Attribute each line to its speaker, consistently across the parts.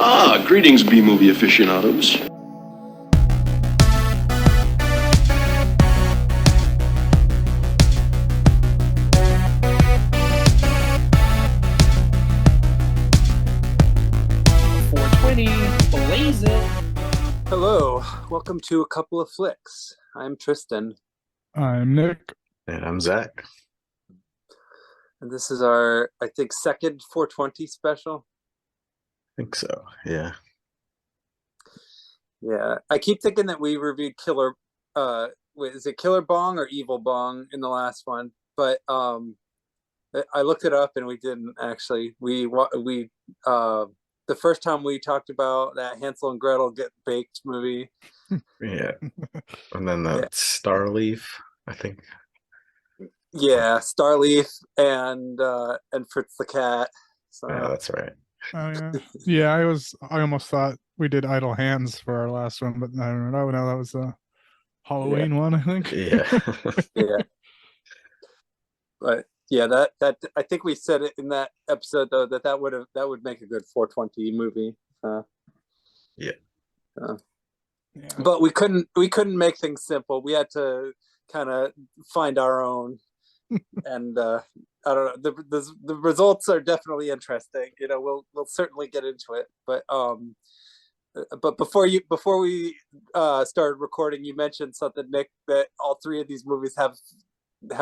Speaker 1: Ah, greetings, B-movie aficionados.
Speaker 2: Blaze it.
Speaker 3: Hello, welcome to A Couple of Flicks. I'm Tristan,
Speaker 4: I'm Nick.
Speaker 5: And I'm Zach.
Speaker 3: and this is our, I think, second 420 special.
Speaker 5: I think so, yeah.
Speaker 3: Yeah, I keep thinking that we reviewed is it Killer Bong or Evil Bong in the last one? But I looked it up and we didn't actually. The first time we talked about that Hansel and Gretel Get Baked movie.
Speaker 5: Yeah. And then the Starleaf, I think.
Speaker 3: Yeah, Starleaf and Fritz the Cat. So
Speaker 5: Yeah, that's right.
Speaker 4: Oh yeah, yeah. I almost thought we did Idle Hands for our last one, but I don't know. No, that was a Halloween one, I think.
Speaker 5: Yeah.
Speaker 3: yeah. But yeah, that I think we said it in that episode though that would make a good 420 movie.
Speaker 5: Yeah.
Speaker 3: But we couldn't make things simple. We had to kind of find our own, and I don't know. The results are definitely interesting. You know, we'll certainly get into it. But before we started recording, you mentioned something, Nick, that all three of these movies have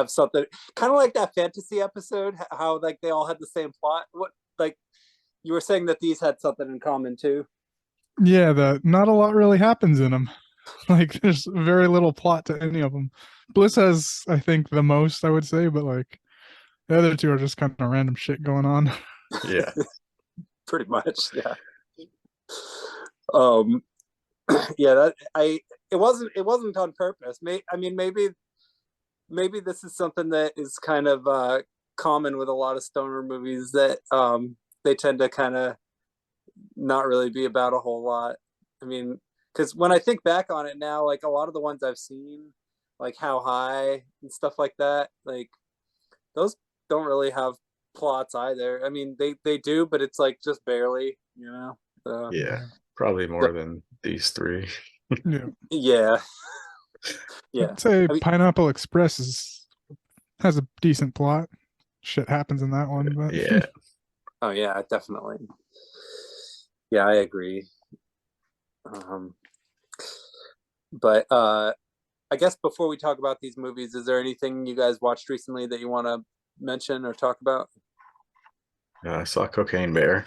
Speaker 3: something kind of like that fantasy episode, how like they all had the same plot. What, like, you were saying that these had something in common too?
Speaker 4: Yeah, not a lot really happens in them. Like there's very little plot to any of them. Bliss has, I think, the most, I would say, but like the other two are just kind of random shit going on.
Speaker 5: Yeah.
Speaker 3: Pretty much, yeah. Yeah, it wasn't on purpose. Maybe this is something that is kind of common with a lot of stoner movies, that they tend to kind of not really be about a whole lot. I mean, because when I think back on it now, like a lot of the ones I've seen, like How High and stuff like that, like those don't really have plots either. I mean, they do, but it's like just barely, you know.
Speaker 5: Yeah. Probably more than these three.
Speaker 4: Yeah.
Speaker 3: Yeah.
Speaker 4: I'd say Pineapple Express has a decent plot. Shit happens in that one, but
Speaker 5: Yeah.
Speaker 3: Oh yeah, definitely. Yeah, I agree. But I guess before we talk about these movies, is there anything you guys watched recently that you want to mention or talk about?
Speaker 5: I saw Cocaine Bear.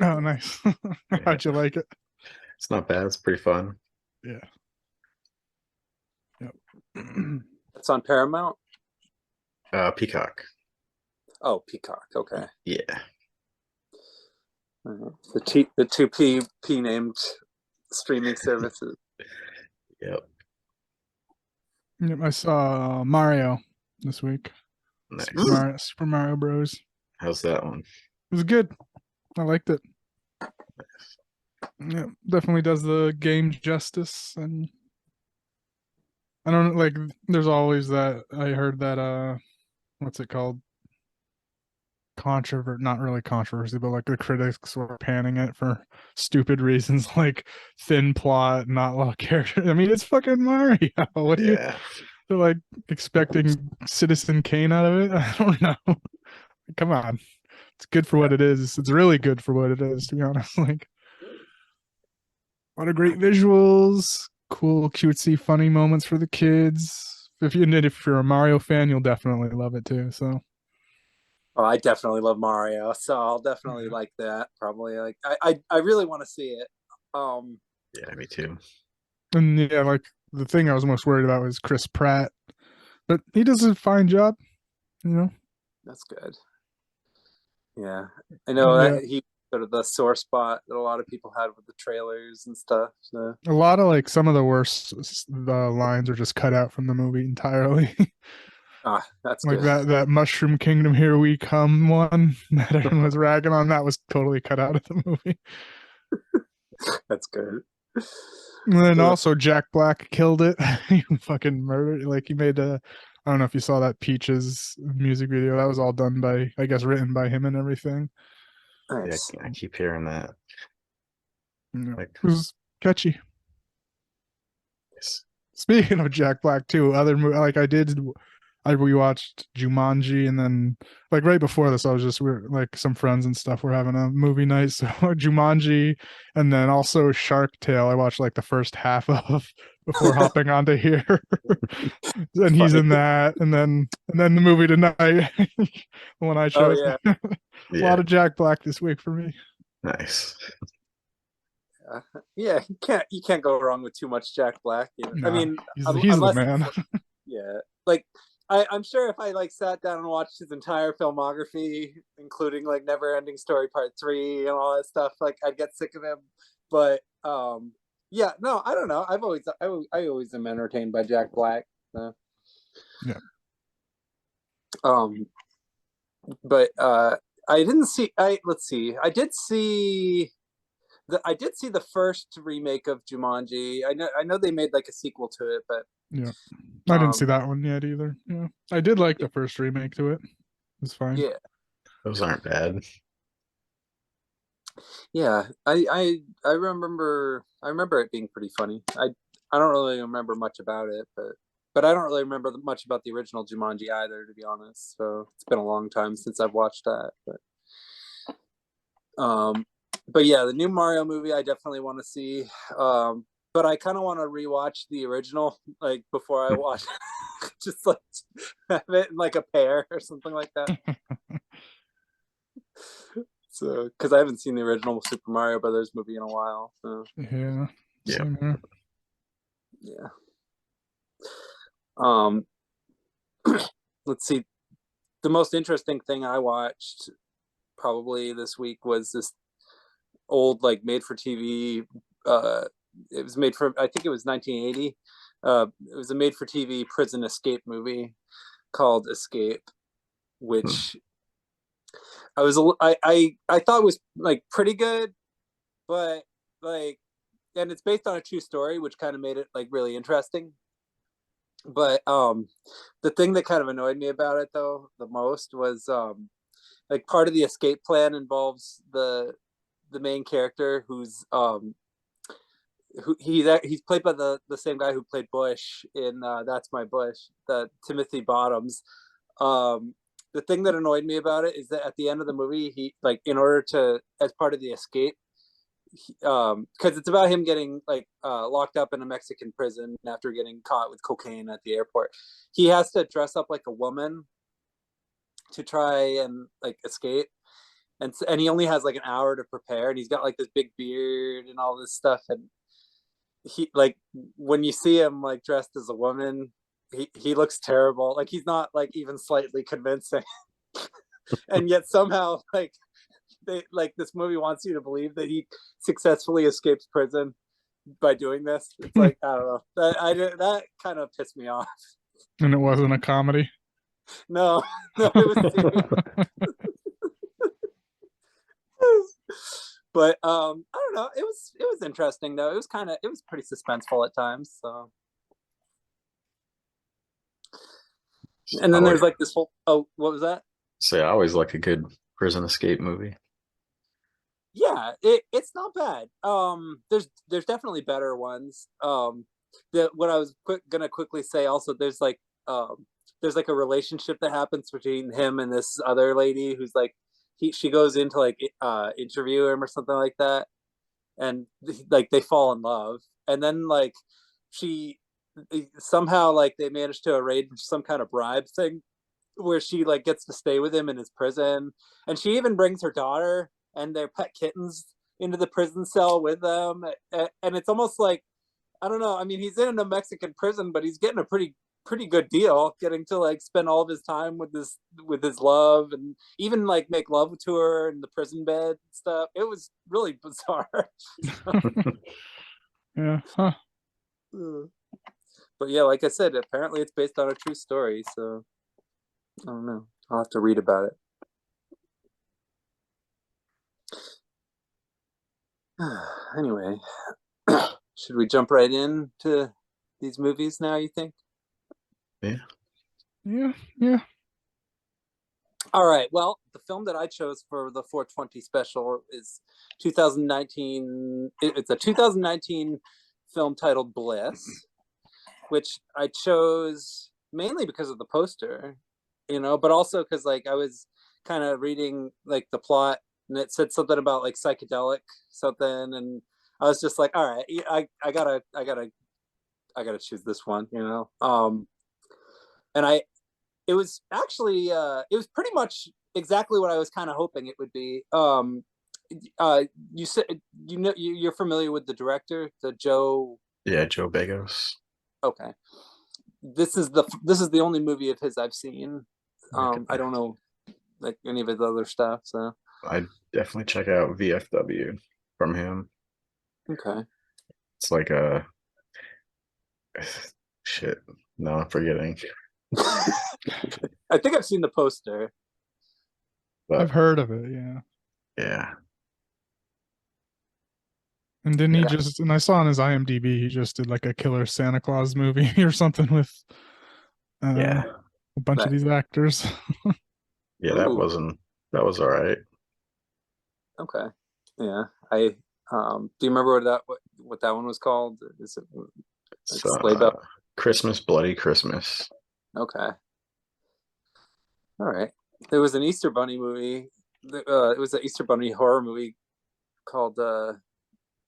Speaker 4: Oh, nice. How'd you like it?
Speaker 5: It's not bad. It's pretty fun.
Speaker 4: Yeah. Yep.
Speaker 3: It's on Paramount?
Speaker 5: Peacock.
Speaker 3: Oh, Peacock. Okay.
Speaker 5: Yeah.
Speaker 3: The two P named streaming services.
Speaker 5: Yep.
Speaker 4: Yep, I saw Mario this week.
Speaker 5: Nice.
Speaker 4: Super Mario Bros.
Speaker 5: How's that one?
Speaker 4: It was good. I liked it. Yeah, definitely does the game justice, and I don't know, like there's always that, I heard that what's it called? Not really controversy, but like the critics were panning it for stupid reasons, like thin plot, not a lot of character. I mean, it's fucking Mario. What do
Speaker 5: Yeah.
Speaker 4: they're like expecting Citizen Kane out of it? I don't know. Come on. It's good for what it is. It's really good for what it is, to be honest. Like a lot of great visuals, cool, cutesy, funny moments for the kids. If you're a Mario fan, you'll definitely love it too. So
Speaker 3: Oh, I definitely love Mario, so I'll definitely like that. Probably, like I really want to see it.
Speaker 5: Yeah, me too.
Speaker 4: And yeah, like the thing I was most worried about was Chris Pratt, but he does a fine job, you know.
Speaker 3: That's good. Yeah, I know that he sort of the sore spot that a lot of people had with the trailers and stuff. So.
Speaker 4: A lot of like some of the worst lines are just cut out from the movie entirely.
Speaker 3: That's
Speaker 4: like
Speaker 3: good.
Speaker 4: that Mushroom Kingdom Here We Come one that everyone was ragging on, that was totally cut out of the movie.
Speaker 3: That's good.
Speaker 4: And then also Jack Black killed it. He fucking murdered, like he made I don't know if you saw that Peaches music video. That was all done by, I guess, written by him and everything.
Speaker 3: Nice.
Speaker 5: Yeah, I keep hearing that.
Speaker 4: Yeah.
Speaker 5: Like,
Speaker 4: It was catchy.
Speaker 5: yes.
Speaker 4: Speaking of Jack Black too, other like I rewatched Jumanji, and then like right before this, we're like some friends and stuff. We're having a movie night, so Jumanji, and then also Shark Tale. I watched like the first half of before hopping onto here, and he's
Speaker 3: Funny.
Speaker 4: in that, and then the movie tonight, the one I
Speaker 3: Oh
Speaker 4: chose.
Speaker 3: yeah.
Speaker 4: A
Speaker 5: Yeah,
Speaker 4: lot of Jack Black this week for me.
Speaker 5: nice.
Speaker 3: Yeah, you can't go wrong with too much Jack Black. You know? I
Speaker 4: Nah,
Speaker 3: mean,
Speaker 4: he's the
Speaker 3: unless
Speaker 4: man.
Speaker 3: yeah, like I'm sure if I like sat down and watched his entire filmography, including like Never Ending Story Part 3 and all that stuff, like I'd get sick of him. But yeah, no, I don't know. I always am entertained by Jack Black. So.
Speaker 4: Yeah.
Speaker 3: But I didn't see. Let's see. I did see the first remake of Jumanji. I know they made like a sequel to it, but
Speaker 4: Yeah. I didn't see
Speaker 3: um,
Speaker 4: that one yet either. Yeah. I did like the first remake to it. It was fine.
Speaker 3: yeah,
Speaker 5: Those aren't bad.
Speaker 3: yeah. I remember it being pretty funny. I don't really remember much about it, but I don't really remember much about the original Jumanji either, to be honest. So it's been a long time since I've watched that. But yeah, the new Mario movie I definitely want to see. But I kind of want to rewatch the original, like before I watch, just like have it in like a pair or something like that. So, because I haven't seen the original Super Mario Brothers movie in a while. So
Speaker 4: Yeah.
Speaker 5: Yeah.
Speaker 4: Same here.
Speaker 3: yeah. Um, let's see. The most interesting thing I watched probably this week was this old like made for TV. It was made for, I think it was 1980. It was a made for TV prison escape movie called Escape,
Speaker 5: Hmm.
Speaker 3: which I thought was like pretty good, but like, and it's based on a true story, which kind of made it like really interesting. But the thing that kind of annoyed me about it though the most was like part of the escape plan involves the main character he's played by the same guy who played Bush in That's My Bush, the Timothy Bottoms. The thing that annoyed me about it is that at the end of the movie, he like in order to as part of the escape, because it's about him getting like locked up in a Mexican prison after getting caught with cocaine at the airport. He has to dress up like a woman to try and like escape, and he only has like an hour to prepare, and he's got like this big beard and all this stuff, and he like when you see him like dressed as a woman, he looks terrible. Like he's not like even slightly convincing, and yet somehow like they like this movie wants you to believe that he successfully escapes prison by doing this. It's like I don't know. That kind of pissed me off.
Speaker 4: And it wasn't a comedy.
Speaker 3: No, no, it was serious. But I don't know. It was interesting though. It was pretty suspenseful at times. So, and
Speaker 5: I
Speaker 3: then
Speaker 5: always
Speaker 3: there's like this whole. Oh, what was that?
Speaker 5: say I always like a good prison escape movie.
Speaker 3: Yeah, it's not bad. There's definitely better ones. What I was gonna quickly say also, there's like a relationship that happens between him and this other lady who's like she goes into like interview him or something like that, and like they fall in love, and then like she somehow like they manage to arrange some kind of bribe thing where she like gets to stay with him in his prison, and she even brings her daughter and their pet kittens into the prison cell with them, and it's almost like I don't know. I mean, he's in a Mexican prison, but he's getting a pretty good deal, getting to like spend all of his time with his love, and even like make love to her in the prison bed and stuff. It was really bizarre.
Speaker 4: Yeah. Huh.
Speaker 3: But yeah, like I said, apparently it's based on a true story, so I don't know. I'll have to read about it. Anyway, should we jump right into these movies now, you think?
Speaker 5: Yeah.
Speaker 4: Yeah. Yeah.
Speaker 3: All right. Well, the film that I chose for the 420 special is 2019. It's a 2019 film titled Bliss, which I chose mainly because of the poster, but also because like I was kind of reading like the plot and it said something about like psychedelic something, and I was just like, all right, I gotta choose this one, and it was actually it was pretty much exactly what I was kind of hoping it would be. You said you're familiar with the director, the Joe.
Speaker 5: Yeah, Joe Begos.
Speaker 3: Okay, this is the only movie of his I've seen. I don't know like any of his other stuff. So
Speaker 5: I definitely check out VFW from him.
Speaker 3: okay,
Speaker 5: It's like a shit. No, I'm forgetting.
Speaker 3: I think I've seen the poster.
Speaker 5: But
Speaker 4: I've heard of it, yeah.
Speaker 5: yeah,
Speaker 4: And didn't he
Speaker 3: Yeah.
Speaker 4: just, and I saw on his IMDb, he just did like a killer Santa Claus movie or something with
Speaker 5: yeah,
Speaker 4: a bunch of
Speaker 3: Nice.
Speaker 4: these actors.
Speaker 5: yeah.
Speaker 3: Ooh.
Speaker 5: That was all right.
Speaker 3: Okay, yeah. I do you remember what that one was called? Is it like
Speaker 5: It's
Speaker 3: Sleigh Bell?
Speaker 5: Christmas, Bloody Christmas.
Speaker 3: Okay, all right. There was an Easter Bunny movie. It was an Easter Bunny horror movie called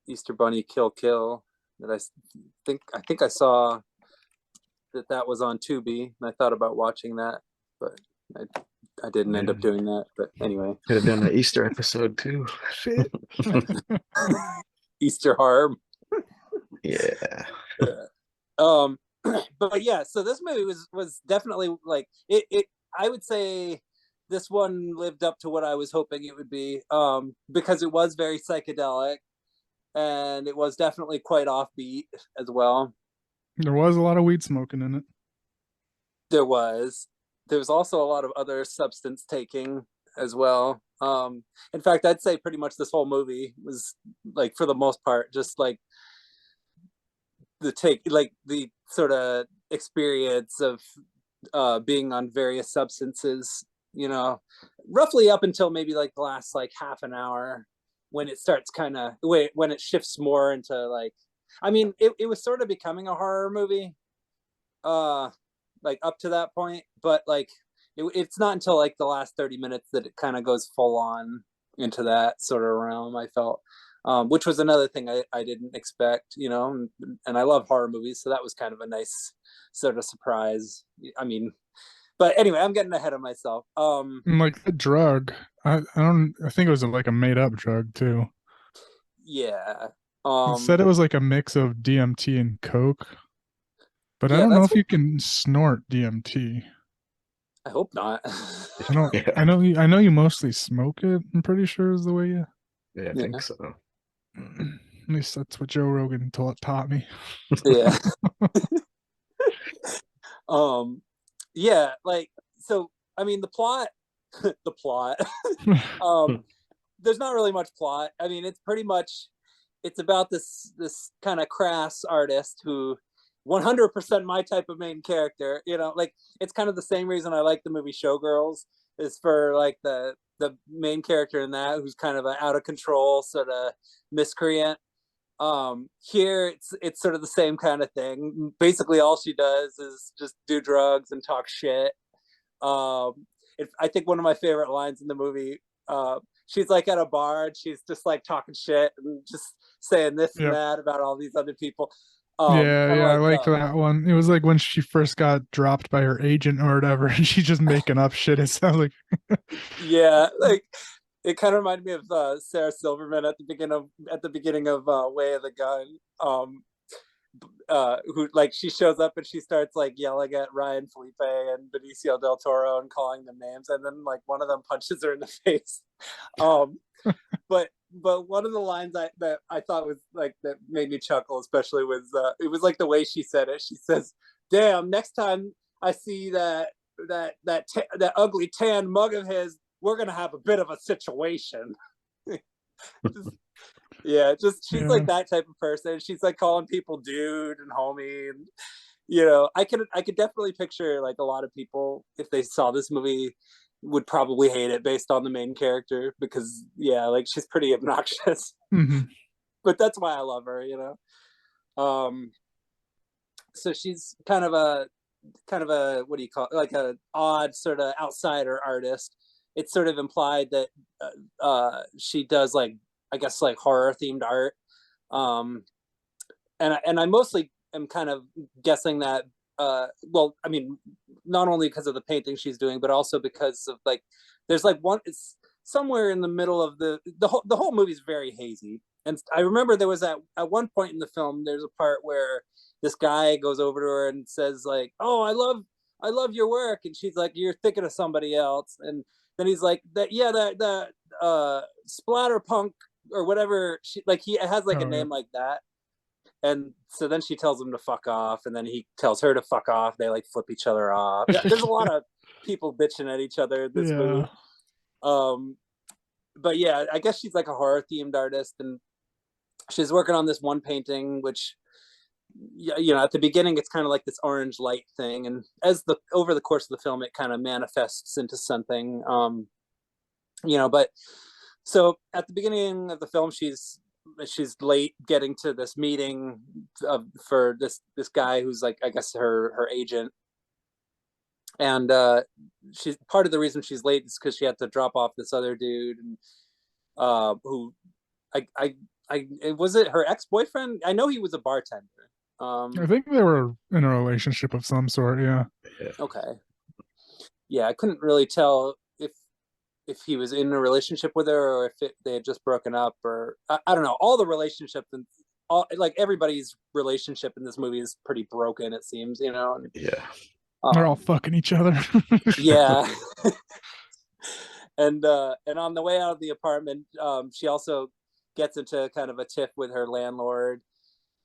Speaker 3: Easter Bunny Kill Kill that I think I saw that was on Tubi, and I thought about watching that, but I, I didn't end up
Speaker 5: Yeah.
Speaker 3: doing that. But anyway,
Speaker 5: Could have done an Easter episode too.
Speaker 4: Shit.
Speaker 3: Easter horror.
Speaker 5: Yeah.
Speaker 3: Yeah. Um, but yeah, so this movie was definitely like it. I would say this one lived up to what I was hoping it would be, because it was very psychedelic and it was definitely quite offbeat as well.
Speaker 4: There was a lot of weed smoking in it.
Speaker 3: There was also a lot of other substance taking as well. In fact, I'd say pretty much this whole movie was like, for the most part, just like the sort of experience of being on various substances, roughly up until maybe like the last like half an hour, when it starts kind of when it shifts more into like, I mean, it was sort of becoming a horror movie like up to that point, but like it's not until like the last 30 minutes that it kind of goes full on into that sort of realm, I felt. Which was another thing I didn't expect, and I love horror movies, so that was kind of a nice sort of surprise. I mean, but anyway, I'm getting ahead of myself.
Speaker 4: And like the drug, I think it was like a made up drug too.
Speaker 3: Yeah.
Speaker 4: It said it was like a mix of DMT and Coke, but I
Speaker 3: Yeah,
Speaker 4: don't know
Speaker 3: that's
Speaker 4: if you can snort DMT.
Speaker 3: I hope not.
Speaker 4: I don't.
Speaker 5: Yeah.
Speaker 4: I know you mostly smoke it. I'm pretty sure is the way you.
Speaker 5: Yeah, I
Speaker 3: Yeah.
Speaker 5: think so.
Speaker 4: At least that's what Joe Rogan taught me.
Speaker 3: Yeah. Yeah, like, so I mean the plot the plot there's not really much plot. I mean, it's about this kind of crass artist who 100% my type of main character, like it's kind of the same reason I like the movie Showgirls, is for like the main character in that, who's kind of an out of control sort of miscreant. Here it's sort of the same kind of thing. Basically all she does is just do drugs and talk shit. I think one of my favorite lines in the movie, she's like at a bar and she's just like talking shit and just saying this and
Speaker 4: Yep.
Speaker 3: that about all these other people.
Speaker 4: Yeah,
Speaker 3: And
Speaker 4: I
Speaker 3: like,
Speaker 4: like that one. It was like when she first got dropped by her agent or whatever, and she's just making up shit. It sounds like
Speaker 3: yeah, like it kind of reminded me of Sarah Silverman at the beginning of Way of the Gun. Who, like, she shows up and she starts like yelling at Ryan Felipe and Benicio del Toro and calling them names, and then like one of them punches her in the face. But one of the lines that I thought was like, that made me chuckle especially, was it was like the way she said it. She says, "Damn, next time I see that ugly tan mug of his, we're gonna have a bit of a situation." Just, yeah, just she's
Speaker 4: yeah.
Speaker 3: like that type of person. She's like calling people dude and homie, and I could definitely picture like a lot of people, if they saw this movie, would probably hate it based on the main character because like she's pretty obnoxious. But that's why I love her, you know. So she's kind of a what do you call it? Like a odd sort of outsider artist. It's sort of implied that she does like, I guess, like horror themed art. And I mostly am kind of guessing that well, I mean, not only because of the painting she's doing, but also because of like there's like one, it's somewhere in the middle of the whole movie is very hazy. And I remember there was at one point in the film, there's a part where this guy goes over to her and says like, "Oh, I love your work," and she's like, "You're thinking of somebody else." And then he's like, "That splatter punk or whatever." She like he has like a name like that. And so then she tells him to fuck off, and then he tells her to fuck off. They like flip each other off. There's a lot of people bitching at each other in this movie. But yeah, I guess she's like a horror themed artist, and she's working on this one painting, which, you know, at the beginning it's kind of like this orange light thing, and as over the course of the film, it kind of manifests into something. You know, but so at the beginning of the film, she's late getting to this meeting for this guy who's like, I guess her agent, and she's part of the reason she's late is because she had to drop off this other dude, and who I was it her ex-boyfriend? I know he was a bartender.
Speaker 4: I think they were in a relationship of some sort. Yeah.
Speaker 3: Okay. Yeah, I couldn't really tell if he was in a relationship with her or if they had just broken up, or I don't know. All the relationships and all, like everybody's relationship in this movie is pretty broken, it seems, you know.
Speaker 5: Yeah.
Speaker 4: They're all fucking each other.
Speaker 3: Yeah. And on the way out of the apartment, she also gets into kind of a tiff with her landlord,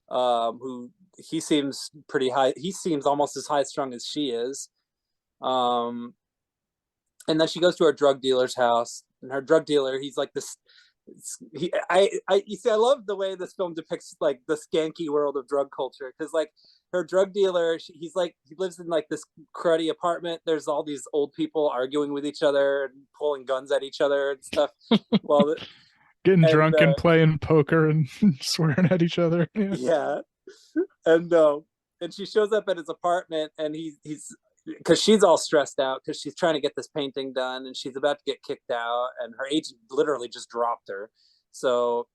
Speaker 3: who he seems pretty high. He seems almost as high strung as she is. And then she goes to her drug dealer's house, and her drug dealer, he's like this. You see, I love the way this film depicts like the skanky world of drug culture, because like her drug dealer, he lives in like this cruddy apartment. There's all these old people arguing with each other and pulling guns at each other and stuff. Well,
Speaker 4: getting drunk and playing poker and swearing at each other.
Speaker 3: Yeah. And she shows up at his apartment, and he's because she's all stressed out because she's trying to get this painting done, and she's about to get kicked out, and her agent literally just dropped her. So,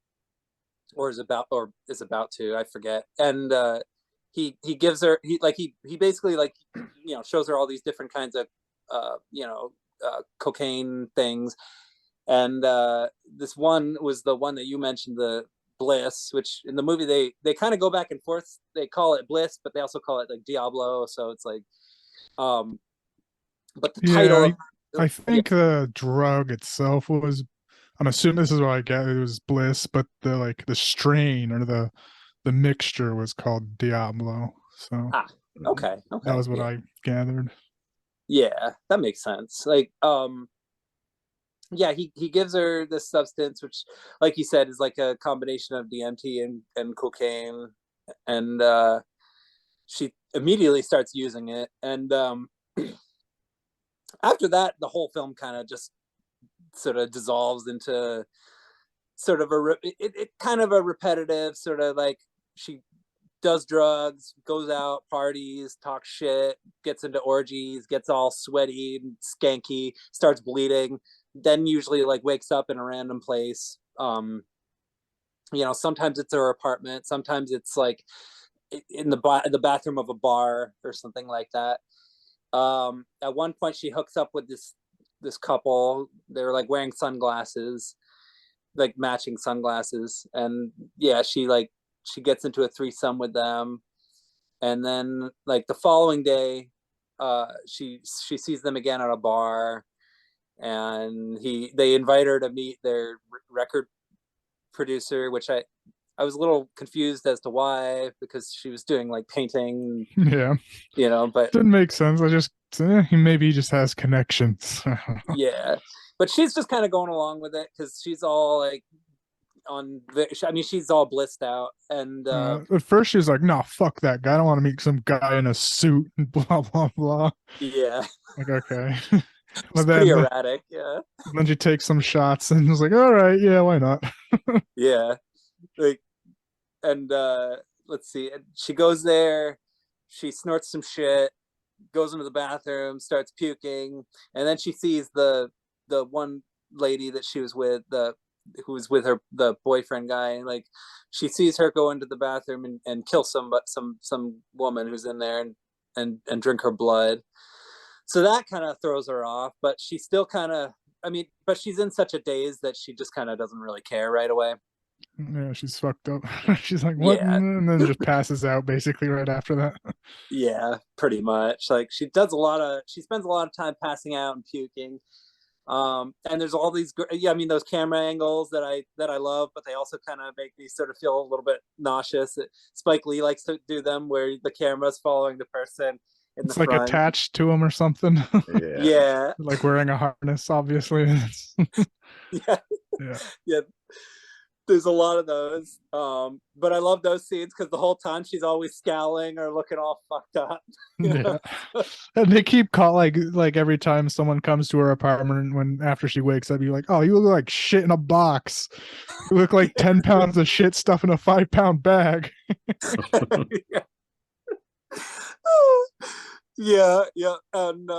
Speaker 3: or is about to, I forget. And he gives her, he basically, like, you know, shows her all these different kinds of cocaine things. And this one was the one that you mentioned, the Bliss, which in the movie they kind of go back and forth. They call it Bliss, but they also call it like Diablo. So it's like, but the title,
Speaker 4: I think the drug itself was, I'm assuming this is what I get, it was Bliss, but the strain or the mixture was called Diablo. So
Speaker 3: okay,
Speaker 4: that was what I gathered.
Speaker 3: Yeah, that makes sense. Like, yeah, he gives her this substance, which, like you said, is like a combination of DMT and cocaine, and she immediately starts using it. And after that, the whole film kind of just sort of dissolves into sort of kind of a repetitive sort of like, she does drugs, goes out, parties, talks shit, gets into orgies, gets all sweaty and skanky, starts bleeding, then usually like wakes up in a random place. You know, sometimes it's her apartment, sometimes it's like in the bathroom of a bar or something like that. At one point she hooks up with this couple. They were like wearing sunglasses, like matching sunglasses, and yeah, she gets into a threesome with them. And then like the following day, she sees them again at a bar, and they invite her to meet their record producer, which I was a little confused as to why, because she was doing like painting.
Speaker 4: Yeah.
Speaker 3: You know, but
Speaker 4: didn't make sense. Maybe he just has connections.
Speaker 3: Yeah. But she's just kind of going along with it because she's all like she's all blissed out. And
Speaker 4: at first she was like, no, fuck that guy. I don't want to meet some guy in a suit and blah, blah, blah.
Speaker 3: Yeah.
Speaker 4: Like, okay.
Speaker 3: It's
Speaker 4: But
Speaker 3: pretty
Speaker 4: then
Speaker 3: erratic. Yeah.
Speaker 4: then she takes some shots and was like, all right, yeah, why not?
Speaker 3: Yeah. Like, and let's see. She goes there, she snorts some shit, goes into the bathroom, starts puking, and then she sees the one lady that she was with, the who was with her the boyfriend guy, and like she sees her go into the bathroom and kill some woman who's in there and drink her blood. So that kind of throws her off, but she still kind of, I mean, but she's in such a daze that she just kind of doesn't really care right away.
Speaker 4: Yeah, she's fucked up. She's like, what?
Speaker 3: Yeah.
Speaker 4: And then just passes out basically right after that.
Speaker 3: Yeah, pretty much. Like she spends a lot of time passing out and puking. And there's all these, yeah, I mean, those camera angles that I love, but they also kind of make me sort of feel a little bit nauseous. Spike Lee likes to do them where the camera's following the person in
Speaker 4: It's
Speaker 3: the
Speaker 4: like
Speaker 3: front.
Speaker 4: attached to him or something.
Speaker 5: Yeah.
Speaker 3: Yeah.
Speaker 4: Like wearing a harness, obviously.
Speaker 3: Yeah.
Speaker 4: Yeah.
Speaker 3: Yeah. There's a lot of those. But I love those scenes because the whole time she's always scowling or looking all fucked up.
Speaker 4: Yeah. And they keep like every time someone comes to her apartment when after she wakes up, you're like, oh, you look like shit in a box. You look like 10 pounds of shit stuff in a 5-pound bag.
Speaker 3: Yeah. Yeah, yeah. And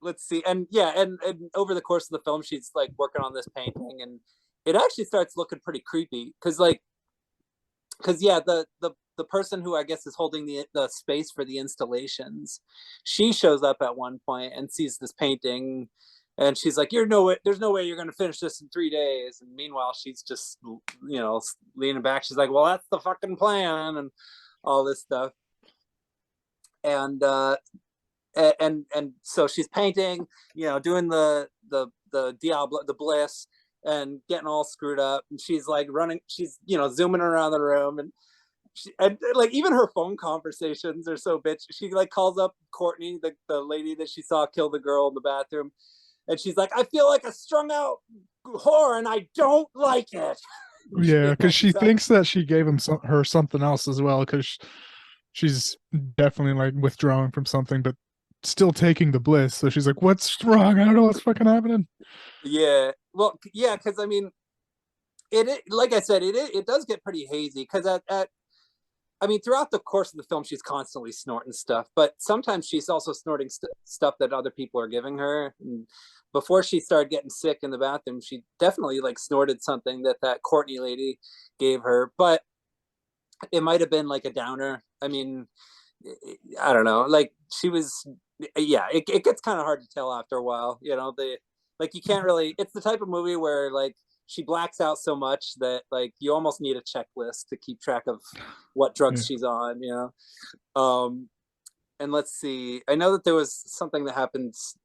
Speaker 3: let's see. And yeah, and over the course of the film, she's like working on this painting, and it actually starts looking pretty creepy because yeah, the person who I guess is holding the space for the installations, she shows up at one point and sees this painting, and she's like, "You're no way. There's no way you're going to finish this in 3 days." And meanwhile, she's just leaning back. She's like, "Well, that's the fucking plan," and all this stuff. And and so she's painting, doing the Diablo, the Bliss, and getting all screwed up. And she's like running, she's zooming around the room, and like even her phone conversations are so bitch. She like calls up Courtney, the lady that she saw kill the girl in the bathroom, and she's like, "I feel like a strung out whore, and I don't like it."
Speaker 4: Yeah, because she thinks that she gave her something else as well, because she's definitely like withdrawing from something, but still taking the bliss. So she's like, "What's wrong? I don't know what's fucking happening."
Speaker 3: Yeah, well, yeah, because I mean, like I said, it does get pretty hazy because I mean, throughout the course of the film, she's constantly snorting stuff, but sometimes she's also snorting stuff that other people are giving her. And before she started getting sick in the bathroom, she definitely like snorted something that Courtney lady gave her, but it might have been like a downer. I mean, I don't know. Like she was, yeah. It gets kind of hard to tell after a while. Like you can't really. It's the type of movie where like she blacks out so much that like you almost need a checklist to keep track of what drugs she's on. And let's see. I know that there was something that happens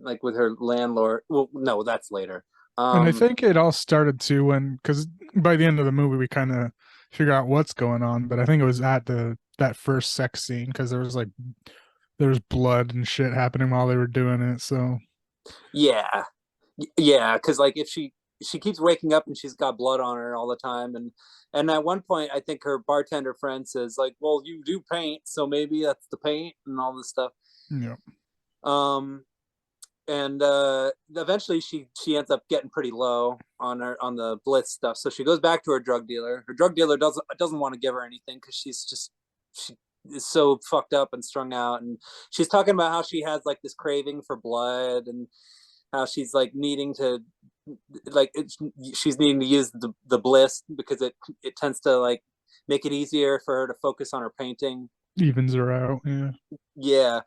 Speaker 3: like with her landlord. Well, no, that's later.
Speaker 4: And I think it all started too because by the end of the movie we kind of figure out what's going on. But I think it was at that first sex scene because there was blood and shit happening while they were doing it. So
Speaker 3: yeah, because like if she keeps waking up and she's got blood on her all the time, and at one point I think her bartender friend says like, "Well, you do paint, so maybe that's the paint," and all this stuff.
Speaker 4: yeah.
Speaker 3: And eventually she ends up getting pretty low on the Bliss stuff, so she goes back to her drug dealer. Her drug dealer doesn't want to give her anything because she is so fucked up and strung out, and she's talking about how she has like this craving for blood and how she's like needing to she's needing to use the Bliss because it tends to like make it easier for her to focus on her painting.
Speaker 4: Evens her out.
Speaker 3: Yeah.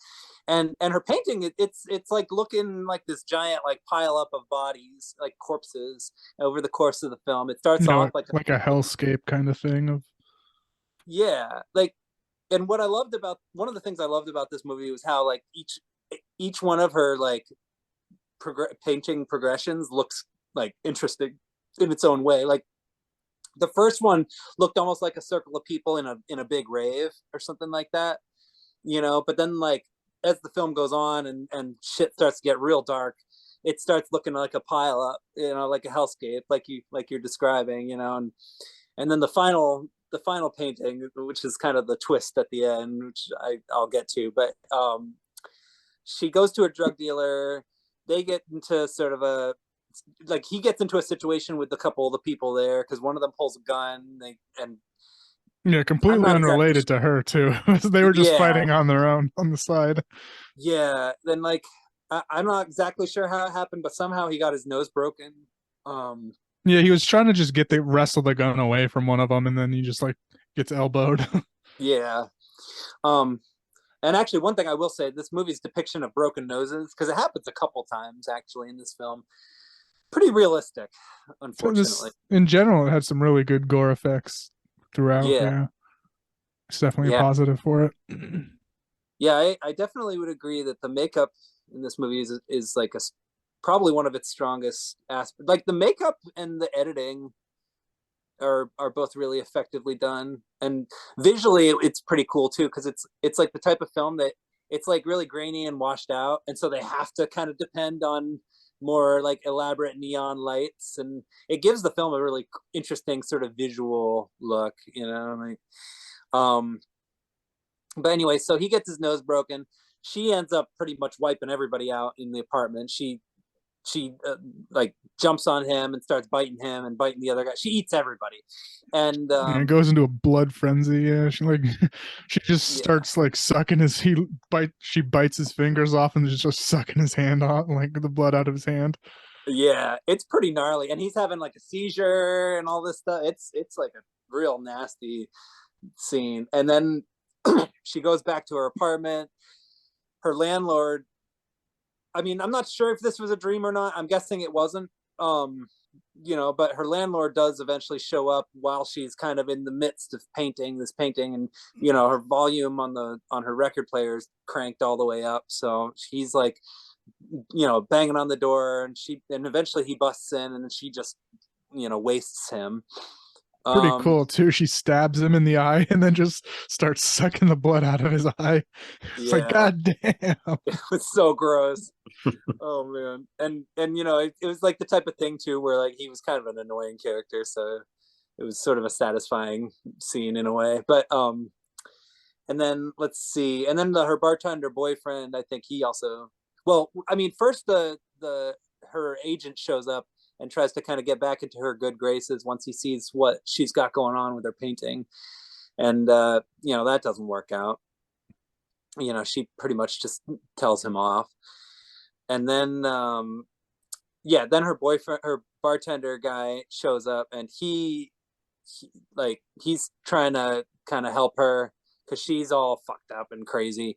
Speaker 3: And her painting, it's like looking like this giant like pile up of bodies, like corpses over the course of the film. It starts off like
Speaker 4: a hellscape kind of thing of
Speaker 3: like, and one of the things I loved about this movie was how like each one of her like painting progressions looks like interesting in its own way. Like the first one looked almost like a circle of people in a big rave or something like that, but then like as the film goes on and shit starts to get real dark, it starts looking like a pile up, like a hellscape, like you're describing, and then the final painting, which is kind of the twist at the end, which I'll get to, but she goes to a drug dealer. they get into sort of a, like, he gets into a situation with a couple of the people there because one of them pulls a gun. And
Speaker 4: Yeah, completely
Speaker 3: not exactly
Speaker 4: unrelated to her too. They were just
Speaker 3: yeah,
Speaker 4: fighting on their own on the side.
Speaker 3: yeah. Then like I'm not exactly sure how it happened, but somehow he got his nose broken.
Speaker 4: Yeah, he was trying to just wrestle the gun away from one of them, and then he just like gets elbowed.
Speaker 3: Yeah. Um, and actually, one thing I will say, this movie's depiction of broken noses, because it happens a couple times actually in this film, pretty realistic, unfortunately.
Speaker 4: In general, it had some really good gore effects throughout.
Speaker 3: Yeah.
Speaker 4: Yeah, it's definitely a
Speaker 3: Yeah.
Speaker 4: positive for it.
Speaker 3: Yeah, I definitely would agree that the makeup in this movie is like probably one of its strongest aspects. Like the makeup and the editing are both really effectively done, and visually it's pretty cool too, because it's like the type of film that it's like really grainy and washed out, and so they have to kind of depend on more like elaborate neon lights, and it gives the film a really interesting sort of visual look, you know, like but anyway, so he gets his nose broken. She ends up pretty much wiping everybody out in the apartment. She like jumps on him and starts biting him and biting the other guy. She eats everybody, and
Speaker 4: Yeah, it goes into a blood frenzy. Yeah, she like she just
Speaker 3: yeah,
Speaker 4: starts like sucking she bites his fingers off and is just sucking his hand off, like the blood out of his hand.
Speaker 3: yeah, it's pretty gnarly, and he's having like a seizure and all this stuff. It's like a real nasty scene, and then she goes back to her apartment. Her landlord, I mean, I'm not sure if this was a dream or not. I'm guessing it wasn't. You know, but her landlord does eventually show up while she's kind of in the midst of painting this painting, and you know, her volume on her record player is cranked all the way up. So he's like, you know, banging on the door, and eventually he busts in, and she just, you know, wastes him.
Speaker 4: Pretty cool too. She stabs him in the eye and then just starts sucking the blood out of his eye. It's like,
Speaker 3: Yeah,
Speaker 4: God damn.
Speaker 3: it was so gross. Oh man, and you know, it was like the type of thing too where like he was kind of an annoying character, so it was sort of a satisfying scene in a way. But and then let's see, and then her bartender boyfriend, I think he also, well, I mean, first the her agent shows up and tries to kind of get back into her good graces once he sees what she's got going on with her painting, and you know, that doesn't work out. You know, she pretty much just tells him off, and then yeah, then her boyfriend, her bartender guy shows up, and he's trying to kind of help her because she's all fucked up and crazy,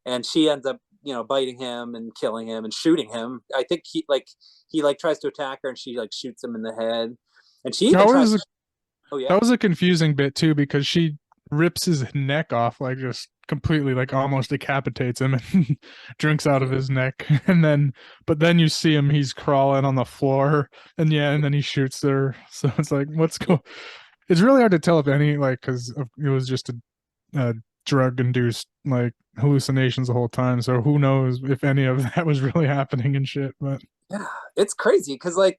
Speaker 3: and she ends up, you know, biting him and killing him and shooting him. I think he tries to attack her, and she like shoots him in the head, and she even tries to, oh yeah,
Speaker 4: That was a confusing bit too, because she rips his neck off, like just completely, like almost decapitates him and drinks out of his neck. And then, but then you see him, he's crawling on the floor, and yeah, and then he shoots her. So it's like, it's really hard to tell if any, like, because it was just a drug induced like hallucinations the whole time. So who knows if any of that was really happening and shit. But
Speaker 3: yeah, it's crazy because like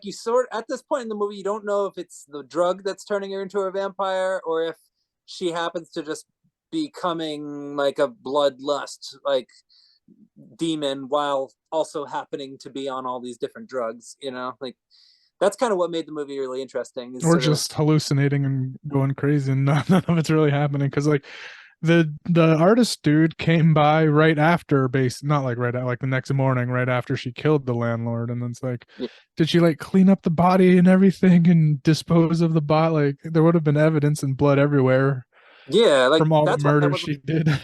Speaker 3: you sort, at this point in the movie, you don't know if it's the drug that's turning her into a vampire or if she happens to just becoming like a bloodlust like demon while also happening to be on all these different drugs, you know, like that's kind of what made the movie really interesting, is
Speaker 4: or just hallucinating and going crazy, and none of it's really happening. Because like the artist dude came by right after, not like right at, like the next morning, right after she killed the landlord, and then it's like,
Speaker 3: yeah,
Speaker 4: did she like clean up the body and everything and dispose of the body? Like there would have been evidence and blood everywhere
Speaker 3: yeah, like
Speaker 4: from all the
Speaker 3: that's why I
Speaker 4: murders
Speaker 3: wasn't,
Speaker 4: she did.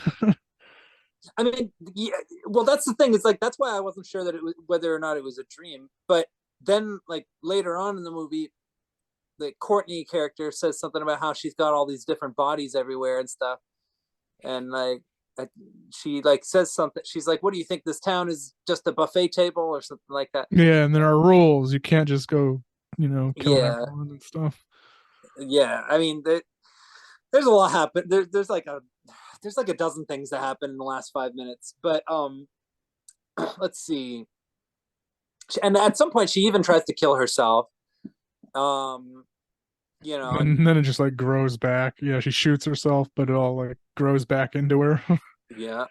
Speaker 3: I mean, yeah, well, that's the thing, is like that's why I wasn't sure that it was, whether or not it was a dream. But then like later on in the movie, the Courtney character says something about how she's got all these different bodies everywhere and stuff, and like she like says something, she's like, what do you think, this town is just a buffet table or something like that?
Speaker 4: Yeah, and there are rules. You can't just go, killing
Speaker 3: Yeah,
Speaker 4: everyone and stuff.
Speaker 3: yeah, I mean, there's a lot happen, there's like a dozen things that happen in the last 5 minutes, but let's see, and at some point she even tries to kill herself, um you know,
Speaker 4: And then it just like grows back. Yeah, she shoots herself, but it all like grows back into her.
Speaker 3: yeah,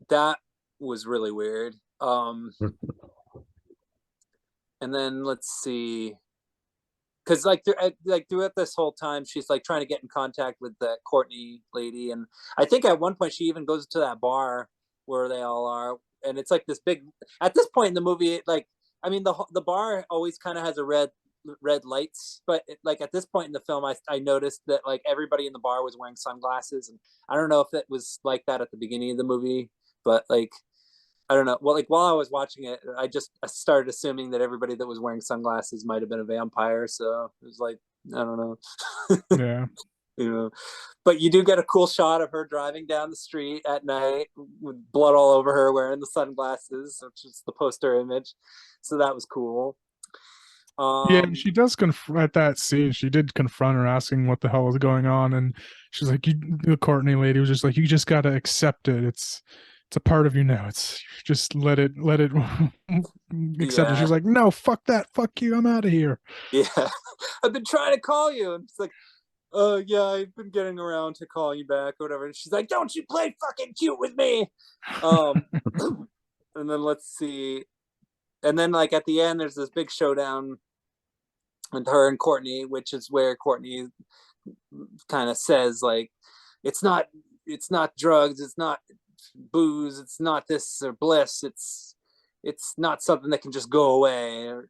Speaker 3: that was really weird. Um, and then let's see, because like throughout this whole time, she's like trying to get in contact with the Courtney lady, and I think at one point she even goes to that bar where they all are, and it's like this big. At this point in the movie, like I mean, the bar always kind of has a red lights, but like at this point in the film, I noticed that like everybody in the bar was wearing sunglasses, and I don't know if it was like that at the beginning of the movie, but like I don't know. Well, like while I was watching it, I started assuming that everybody that was wearing sunglasses might have been a vampire. So it was like, I don't know.
Speaker 4: Yeah.
Speaker 3: You know, but you do get a cool shot of her driving down the street at night with blood all over her, wearing the sunglasses, which is the poster image. So that was cool.
Speaker 4: Yeah, and she does at that scene. She did confront her, asking what the hell was going on, and she's like, the Courtney lady was just like, "You just got to accept it. It's a part of you now. It's just let it accept it." She's like, "No, fuck that, fuck you. I'm out of here."
Speaker 3: Yeah, I've been trying to call you, and it's like, yeah, I've been getting around to calling you back or whatever. And she's like, "Don't you play fucking cute with me?" And then let's see, and then like at the end, there's this big showdown with her and Courtney, which is where Courtney kind of says like, it's not drugs, it's not booze, it's not this or bliss, it's not something that can just go away, or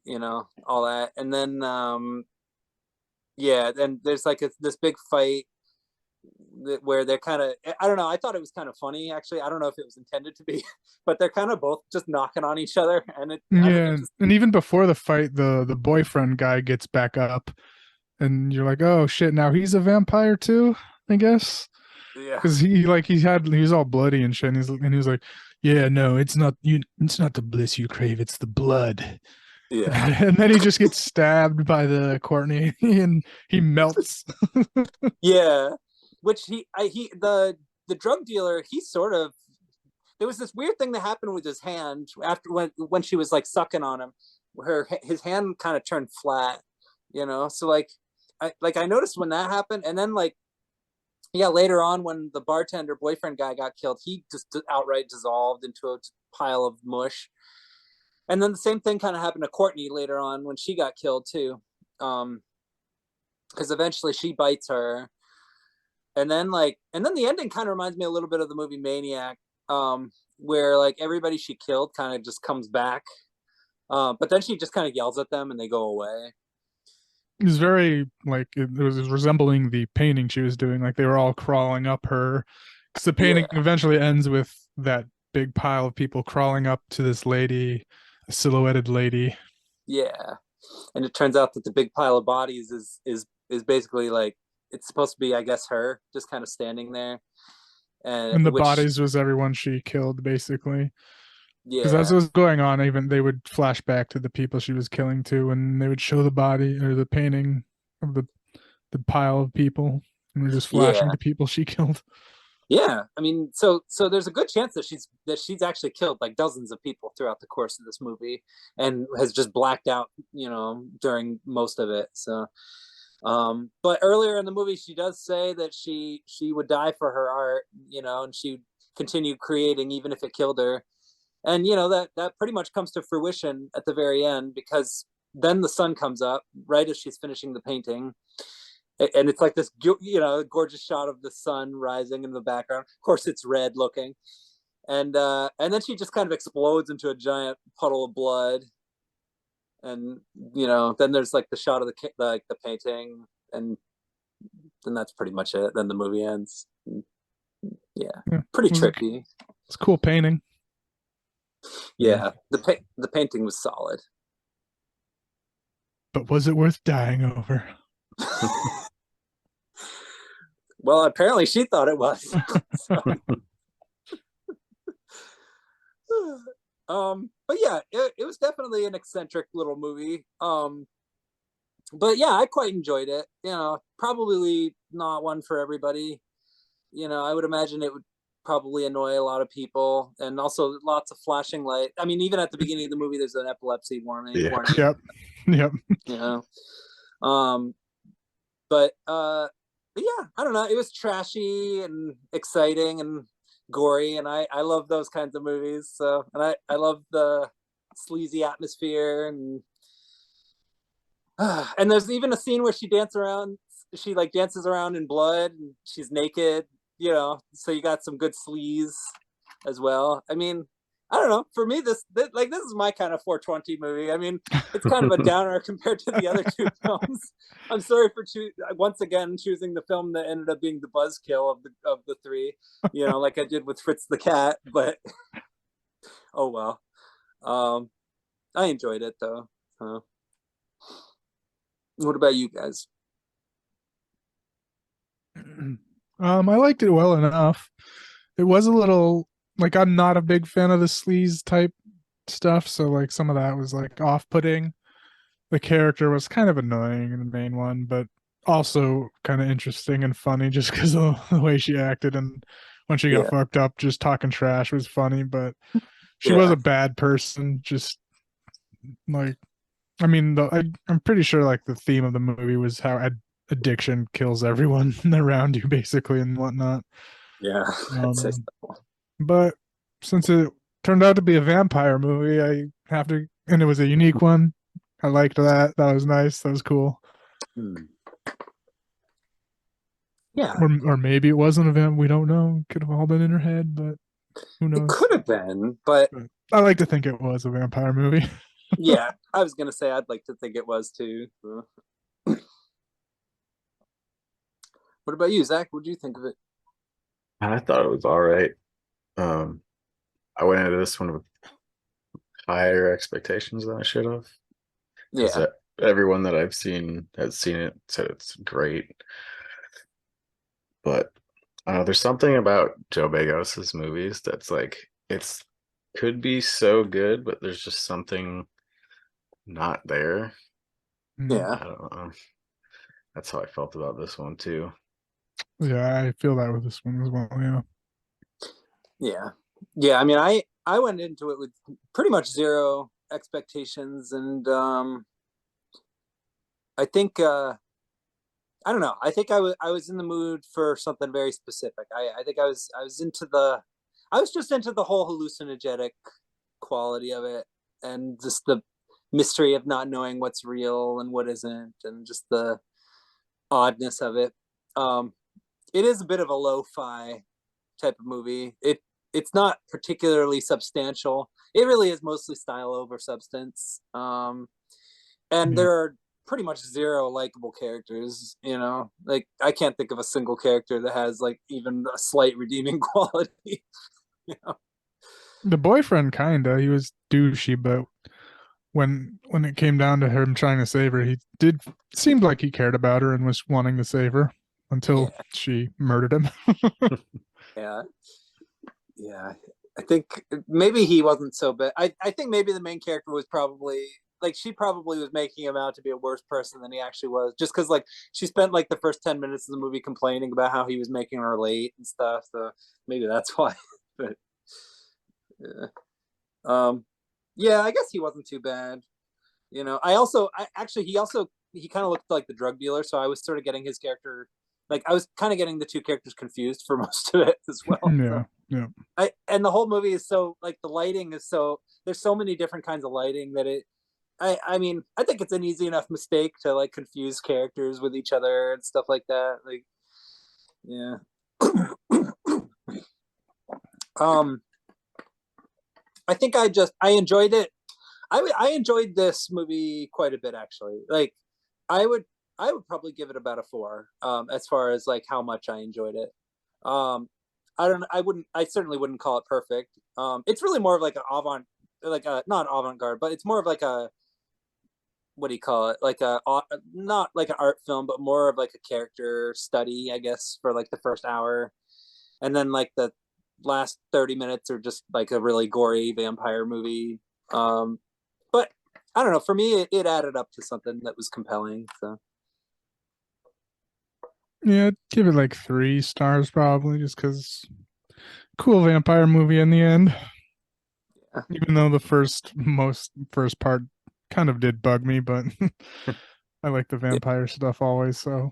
Speaker 3: you know, all that. And then yeah, then there's like this big fight where they're kind of, I don't know, I thought it was kind of funny actually. I don't know if it was intended to be, but they're kind of both just knocking on each other, and
Speaker 4: and even before the fight, the boyfriend guy gets back up, and you're like, "Oh shit, now he's a vampire too, I guess."
Speaker 3: Yeah,
Speaker 4: because he was all bloody and shit, and he was like, "Yeah, no, it's not the bliss you crave, it's the blood."
Speaker 3: yeah.
Speaker 4: And then he just gets stabbed by the Courtney, and he melts.
Speaker 3: Yeah, which the drug dealer, he sort of, there was this weird thing that happened with his hand after when she was like sucking on him, his hand kind of turned flat, you know. So like I noticed when that happened, and then like yeah, later on when the bartender boyfriend guy got killed, he just outright dissolved into a pile of mush. And then the same thing kind of happened to Courtney later on when she got killed too, because eventually she bites her, and then the ending kind of reminds me a little bit of the movie Maniac, where like everybody she killed kind of just comes back, but then she just kind of yells at them and they go away.
Speaker 4: It was very like it was resembling the painting she was doing. Like they were all crawling up her, because the painting eventually ends with that big pile of people crawling up to this lady, a silhouetted lady.
Speaker 3: Yeah, and it turns out that the big pile of bodies is basically like, it's supposed to be, I guess, her just kind of standing there,
Speaker 4: And the bodies was everyone she killed, basically.
Speaker 3: Yeah,
Speaker 4: because as it was going on, even they would flash back to the people she was killing too, and they would show the body or the painting of the pile of people, and we're just flashing to people she killed.
Speaker 3: Yeah, I mean, so there's a good chance that she's actually killed like dozens of people throughout the course of this movie, and has just blacked out, you know, during most of it. So, but earlier in the movie, she does say that she would die for her art, you know, and she would continue creating even if it killed her. And you know that pretty much comes to fruition at the very end, because then the sun comes up right as she's finishing the painting, and it's like this, you know, gorgeous shot of the sun rising in the background. Of course, it's red looking, and then she just kind of explodes into a giant puddle of blood, and you know, then there's like the shot of the painting, and then that's pretty much it. Then the movie ends. Yeah, pretty trippy.
Speaker 4: It's a cool painting.
Speaker 3: Yeah, the painting was solid.
Speaker 4: But was it worth dying over?
Speaker 3: Well, apparently she thought it was. But yeah, it was definitely an eccentric little movie. But yeah, I quite enjoyed it. You know, probably not one for everybody. You know, I would imagine it would probably annoy a lot of people, and also lots of flashing light. I mean, even at the beginning of the movie, there's an epilepsy warning.
Speaker 5: Yeah.
Speaker 3: warning
Speaker 4: Yep.
Speaker 3: You know, but yeah, I don't know. It was trashy and exciting and gory, and I love those kinds of movies. So, and I love the sleazy atmosphere, and there's even a scene where she dances around. She like dances around in blood, and she's naked. You know, so you got some good sleaze as well. I mean, I don't know. For me, this is my kind of 420 movie. I mean, it's kind of a downer compared to the other two films. I'm sorry for once again choosing the film that ended up being the buzzkill of the three. You know, like I did with Fritz the Cat. But oh well. I enjoyed it though. What about you guys?
Speaker 4: I liked it well enough. It was a little like I'm not a big fan of the sleaze type stuff, so like some of that was like off-putting. The character was kind of annoying in the main one, but also kind of interesting and funny just because of the way she acted, and when she got
Speaker 3: Yeah.
Speaker 4: fucked up, just talking trash was funny. But she
Speaker 3: Yeah.
Speaker 4: was a bad person. Just like, I mean, I'm pretty sure like the theme of the movie was how addiction kills everyone around you, basically, and whatnot.
Speaker 3: Yeah. That's it.
Speaker 4: But since it turned out to be a vampire movie, I have to, and it was a unique one. I liked that. That was nice. That was cool.
Speaker 3: Yeah.
Speaker 4: Or maybe it wasn't a vamp. We don't know. Could have all been in her head, but who
Speaker 3: It
Speaker 4: knows?
Speaker 3: could have been, but
Speaker 4: I like to think it was a vampire movie.
Speaker 3: yeah, I was gonna say I'd like to think it was too. So. What about you, Zach? What do you think of it?
Speaker 5: I thought it was all right. I went into this one with higher expectations than I should have.
Speaker 3: Yeah.
Speaker 5: Everyone that I've seen has seen it, said it's great. But there's something about Joe Begos's movies that's like it's could be so good, but there's just something not there.
Speaker 3: Yeah.
Speaker 5: I don't know. That's how I felt about this one too.
Speaker 4: Yeah, I feel that with this one as well. Yeah.
Speaker 3: Yeah. Yeah. I mean, I went into it with pretty much zero expectations, and I think I don't know. I think I was in the mood for something very specific. I think I was just into the whole hallucinogenic quality of it, and just the mystery of not knowing what's real and what isn't, and just the oddness of it. It is a bit of a lo-fi type of movie. It's not particularly substantial. It really is mostly style over substance. And there are pretty much zero likable characters. You know, like I can't think of a single character that has like even a slight redeeming quality. You know?
Speaker 4: The boyfriend kinda, he was douchey, but when it came down to him trying to save her, he did seemed like he cared about her and was wanting to save her until she murdered him.
Speaker 3: Yeah. Yeah. I think maybe he wasn't so bad. I think maybe the main character was probably like she probably was making him out to be a worse person than he actually was, just because like she spent like the first 10 minutes of the movie complaining about how he was making her late and stuff. So maybe that's why. But yeah, I guess he wasn't too bad. You know, he kind of looked like the drug dealer, so I was sort of getting his character, like I was kind of getting the two characters confused for most of it as well.
Speaker 4: Yeah, yeah.
Speaker 3: And the whole movie is so like the lighting is so there's so many different kinds of lighting that I mean I think it's an easy enough mistake to like confuse characters with each other and stuff like that. Like, yeah. I think I enjoyed it. I enjoyed this movie quite a bit actually. Like I would probably give it about a 4 as far as like how much I enjoyed it. I certainly wouldn't call it perfect. It's really more of like an not avant-garde, but it's more of like a what do you call it? Like not like an art film, but more of like a character study, I guess, for like the first hour. And then like the last 30 minutes are just like a really gory vampire movie. But I don't know, for me it added up to something that was compelling. So
Speaker 4: Yeah, I'd give it like 3 stars probably, just because cool vampire movie in the end.
Speaker 3: yeah.
Speaker 4: Even though the first part kind of did bug me, but I like the vampire stuff always, so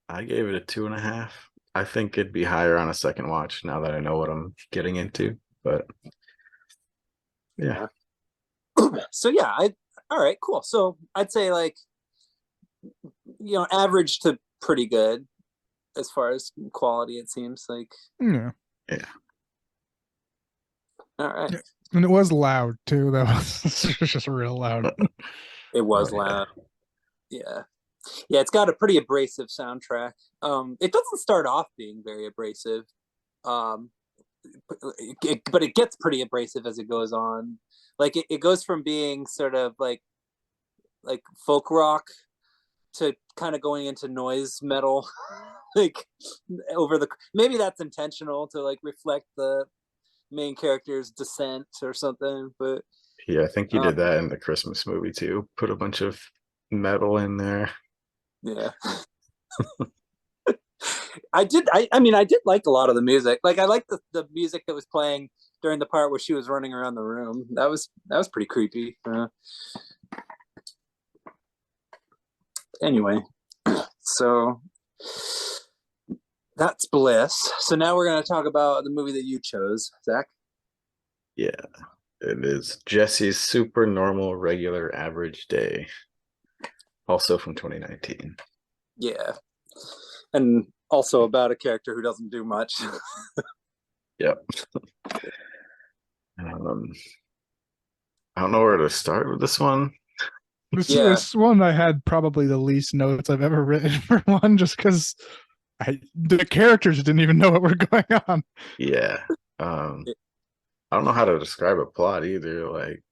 Speaker 5: I gave it a 2.5. I think it'd be higher on a second watch now that I know what I'm getting into. But yeah,
Speaker 3: So yeah, all right, cool. So I'd say like, average to pretty good as far as quality. It seems like.
Speaker 4: Yeah.
Speaker 5: yeah.
Speaker 3: All right.
Speaker 4: Yeah. And it was loud too, though. It was just real loud.
Speaker 3: It was
Speaker 5: Oh, yeah.
Speaker 3: loud. Yeah. Yeah, it's got a pretty abrasive soundtrack. It doesn't start off being very abrasive. Um, but it gets pretty abrasive as it goes on. Like it goes from being sort of like folk rock to kind of going into noise metal. Like maybe that's intentional to like reflect the main character's descent or something, but
Speaker 5: Yeah, I think you
Speaker 3: um,
Speaker 5: did that in the Christmas movie too. Put a bunch of metal in there.
Speaker 3: yeah. I did like a lot of the music. Like I liked the music that was playing during the part where she was running around the room. That was pretty creepy. Anyway, so that's Bliss. So now we're gonna talk about the movie that you chose, Zach.
Speaker 5: Yeah, it is Jesse's Super Normal Regular Average Day, also from 2019.
Speaker 3: Yeah, and also about a character who doesn't do much.
Speaker 5: Yep. I don't know where to start with this one.
Speaker 4: This one I had probably the least notes I've ever written for one, just because the characters didn't even know what were going on.
Speaker 5: Yeah. I don't know how to describe a plot either. Like,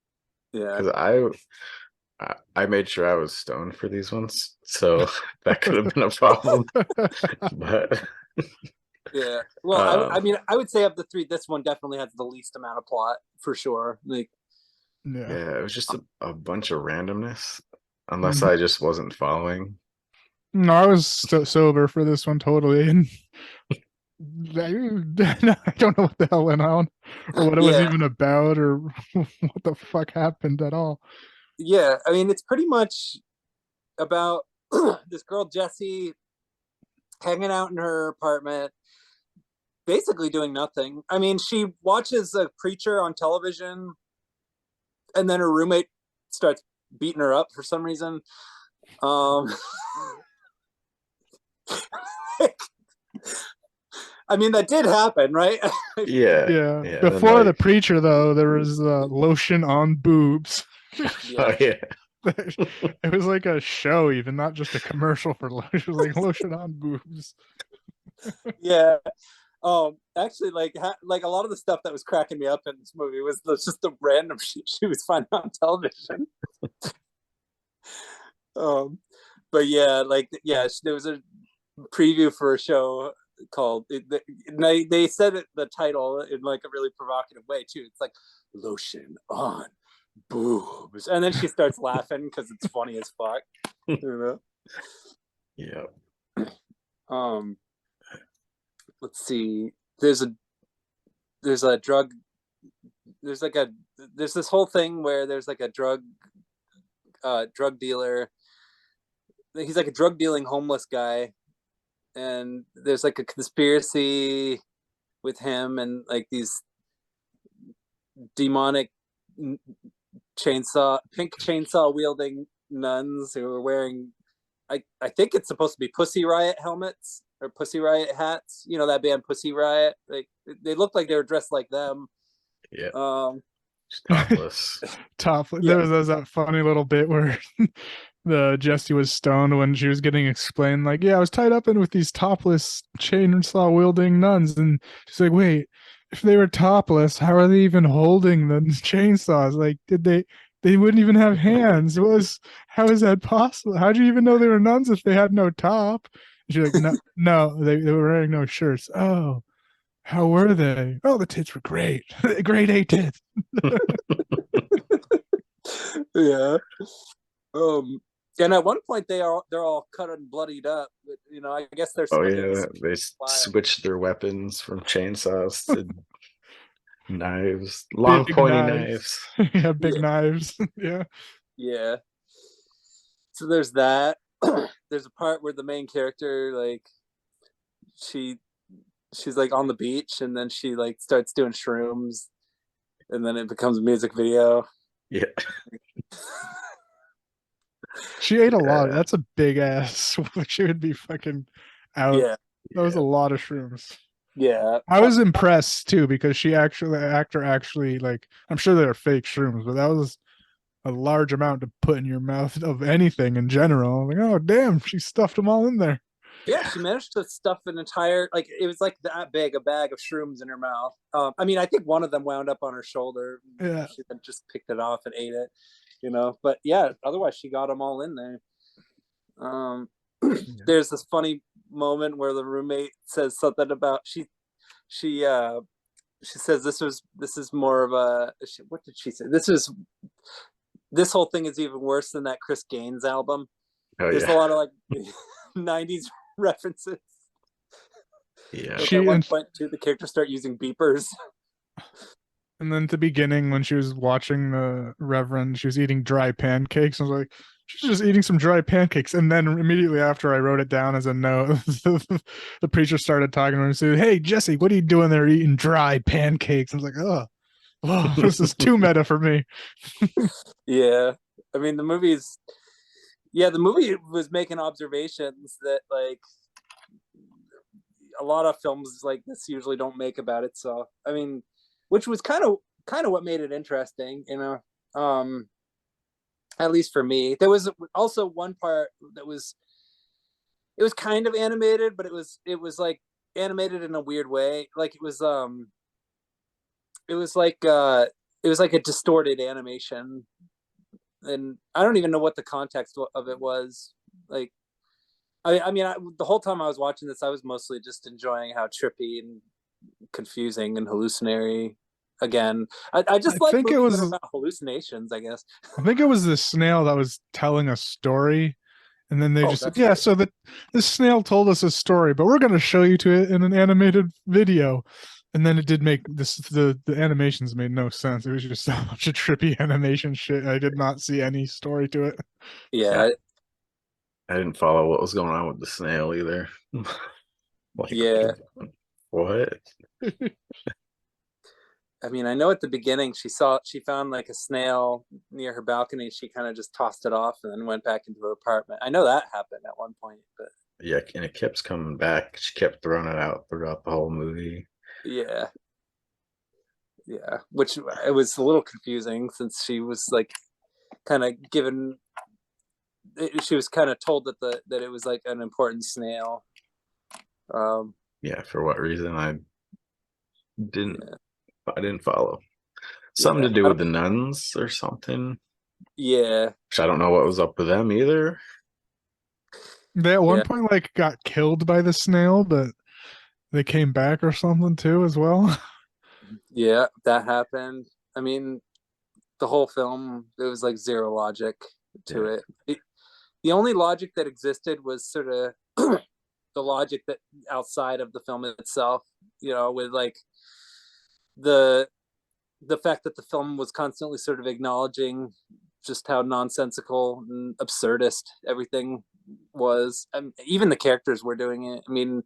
Speaker 3: Yeah,
Speaker 5: because I made sure I was stoned for these ones, so that could have been a problem. But
Speaker 3: yeah. Well, I mean, I would say of the three, this one definitely has the least amount of plot for sure. Like,
Speaker 5: yeah, it was just a bunch of randomness, unless
Speaker 4: Mhm.
Speaker 5: I just wasn't following.
Speaker 4: No, I was sober for this one totally, and I don't know what the hell went on, or what it was
Speaker 3: yeah,
Speaker 4: even about, or what the fuck happened at all.
Speaker 3: yeah. I mean, it's pretty much about this girl Jessie hanging out in her apartment, basically doing nothing. I mean, she watches a preacher on television, and then her roommate starts beating her up for some reason. Um, I mean, that did happen, right?
Speaker 5: Yeah,
Speaker 4: Yeah.
Speaker 5: yeah. And then
Speaker 4: Before the
Speaker 5: like,
Speaker 4: preacher, though, there was lotion on boobs.
Speaker 3: Yeah,
Speaker 5: oh yeah,
Speaker 4: It was like a show, even not just a commercial for lotion. It was like lotion on boobs.
Speaker 3: yeah. Actually, like a lot of the stuff that was cracking me up in this movie was just the random shit she was finding on television. But yeah, there was a preview for a show called. They said the title in like a really provocative way too. It's like lotion on boobs, and then she starts laughing because it's funny as fuck. You
Speaker 5: yeah.
Speaker 3: know. Let's see. There's a drug. There's this whole thing where there's like a drug dealer. He's like a drug dealing homeless guy, and there's like a conspiracy with him and like these demonic pink chainsaw wielding nuns who are wearing I think it's supposed to be Pussy Riot helmets or Pussy Riot hats. You know that band Pussy Riot? Like they look like they were dressed like them.
Speaker 5: Yeah,
Speaker 3: Um
Speaker 5: just topless.
Speaker 4: Topless.
Speaker 3: yeah.
Speaker 4: There was that funny little bit where the Jessie was stoned when she was getting explained, like, yeah, I was tied up in with these topless chainsaw wielding nuns, and she's like, wait, if they were topless, how are they even holding the chainsaws? Like, did they wouldn't even have hands? How is that possible? How'd you even know they were nuns if they had no top? And she's like, no, they were wearing no shirts. Oh, how were they? Oh, the tits were great. Grade A tits.
Speaker 3: Yeah. And at one point they're all cut and bloodied up. But, I guess they're
Speaker 5: Oh
Speaker 3: supposed to
Speaker 5: yeah,
Speaker 3: be
Speaker 5: they
Speaker 3: alive.
Speaker 5: switched their weapons from chainsaws to knives, long
Speaker 4: Big
Speaker 5: pointy
Speaker 4: knives.
Speaker 5: knives.
Speaker 4: Yeah, big
Speaker 3: Yeah.
Speaker 4: knives. Yeah.
Speaker 3: Yeah. So there's that. there's a part where the main character, like, she's like on the beach, and then she like starts doing shrooms, and then it becomes a music video.
Speaker 5: Yeah.
Speaker 4: She ate a lot.
Speaker 5: Yeah.
Speaker 4: That's a big ass. She would be fucking out.
Speaker 3: Yeah,
Speaker 4: That was a lot of shrooms.
Speaker 3: yeah.
Speaker 4: I was impressed too because the actor actually, like, I'm sure they're fake shrooms, but that was a large amount to put in your mouth of anything in general. Like, oh damn, she stuffed them all in there.
Speaker 3: Yeah, she managed to stuff an entire, like, it was like that big, a bag of shrooms in her mouth. I mean, I think one of them wound up on her shoulder.
Speaker 4: Yeah.
Speaker 3: She then just picked it off and ate it, you know. But yeah, otherwise she got them all in there. There's this funny moment where the roommate says something about she says this is more of a, what did she say? This whole thing is even worse than that Chris Gaines album.
Speaker 5: Oh
Speaker 3: There's
Speaker 5: yeah.
Speaker 3: a lot of like 90s references.
Speaker 5: Yeah.
Speaker 3: Like at one point too, the characters start using beepers.
Speaker 4: And then at the beginning, when she was watching the Reverend, she was eating dry pancakes. I was like, she's just eating some dry pancakes. And then immediately after, I wrote it down as a note. The preacher started talking to her and said, "Hey, Jessie, what are you doing there eating dry pancakes?" I was like, oh, this is too meta for me.
Speaker 3: Yeah. I mean, the movie was making observations that, like, a lot of films like this usually don't make about it. So, I mean, which was kind of what made it interesting, you know. At least for me. There was also one part that was kind of animated, but it was like animated in a weird way. Like it was like a distorted animation, and I don't even know what the context of it was. Like, I mean, the whole time I was watching this, I was mostly just enjoying how trippy and confusing and hallucinatory. Again, I just like
Speaker 4: think it
Speaker 3: movies
Speaker 4: was
Speaker 3: that are about hallucinations, I guess.
Speaker 4: I think it was the snail that was telling a story, and then they just said,
Speaker 3: that's
Speaker 4: "Yeah,
Speaker 3: right.
Speaker 4: so that this snail told us a story, but we're going to show you to it in an animated video." And then it did make this. The animations made no sense. It was just a bunch of trippy animation shit. I did not see any story to it.
Speaker 3: Yeah,
Speaker 5: I didn't follow what was going on with the snail either. Like,
Speaker 3: yeah.
Speaker 5: what?
Speaker 3: I mean, I know at the beginning she found like a snail near her balcony. She kind of just tossed it off and then went back into her apartment. I know that happened at one point, but
Speaker 5: Yeah, and it kept coming back. She kept throwing it out throughout the whole movie.
Speaker 3: yeah, which it was a little confusing since she was like kind of given. She was kind of told that it was like an important snail.
Speaker 5: Yeah, for what reason I didn't
Speaker 3: Yeah.
Speaker 5: I didn't follow. Something
Speaker 3: Yeah.
Speaker 5: to do with the nuns or something.
Speaker 3: Yeah,
Speaker 5: Which I don't know what was up with them either.
Speaker 4: They at one
Speaker 3: Yeah.
Speaker 4: point like got killed by the snail, but they came back or something too as well.
Speaker 3: yeah, that happened. I mean, the whole film, there was like zero logic to it. The only logic that existed was sort of the logic that outside of the film itself, you know, with like the fact that the film was constantly sort of acknowledging just how nonsensical and absurdist everything was. Even the characters were doing it. I mean,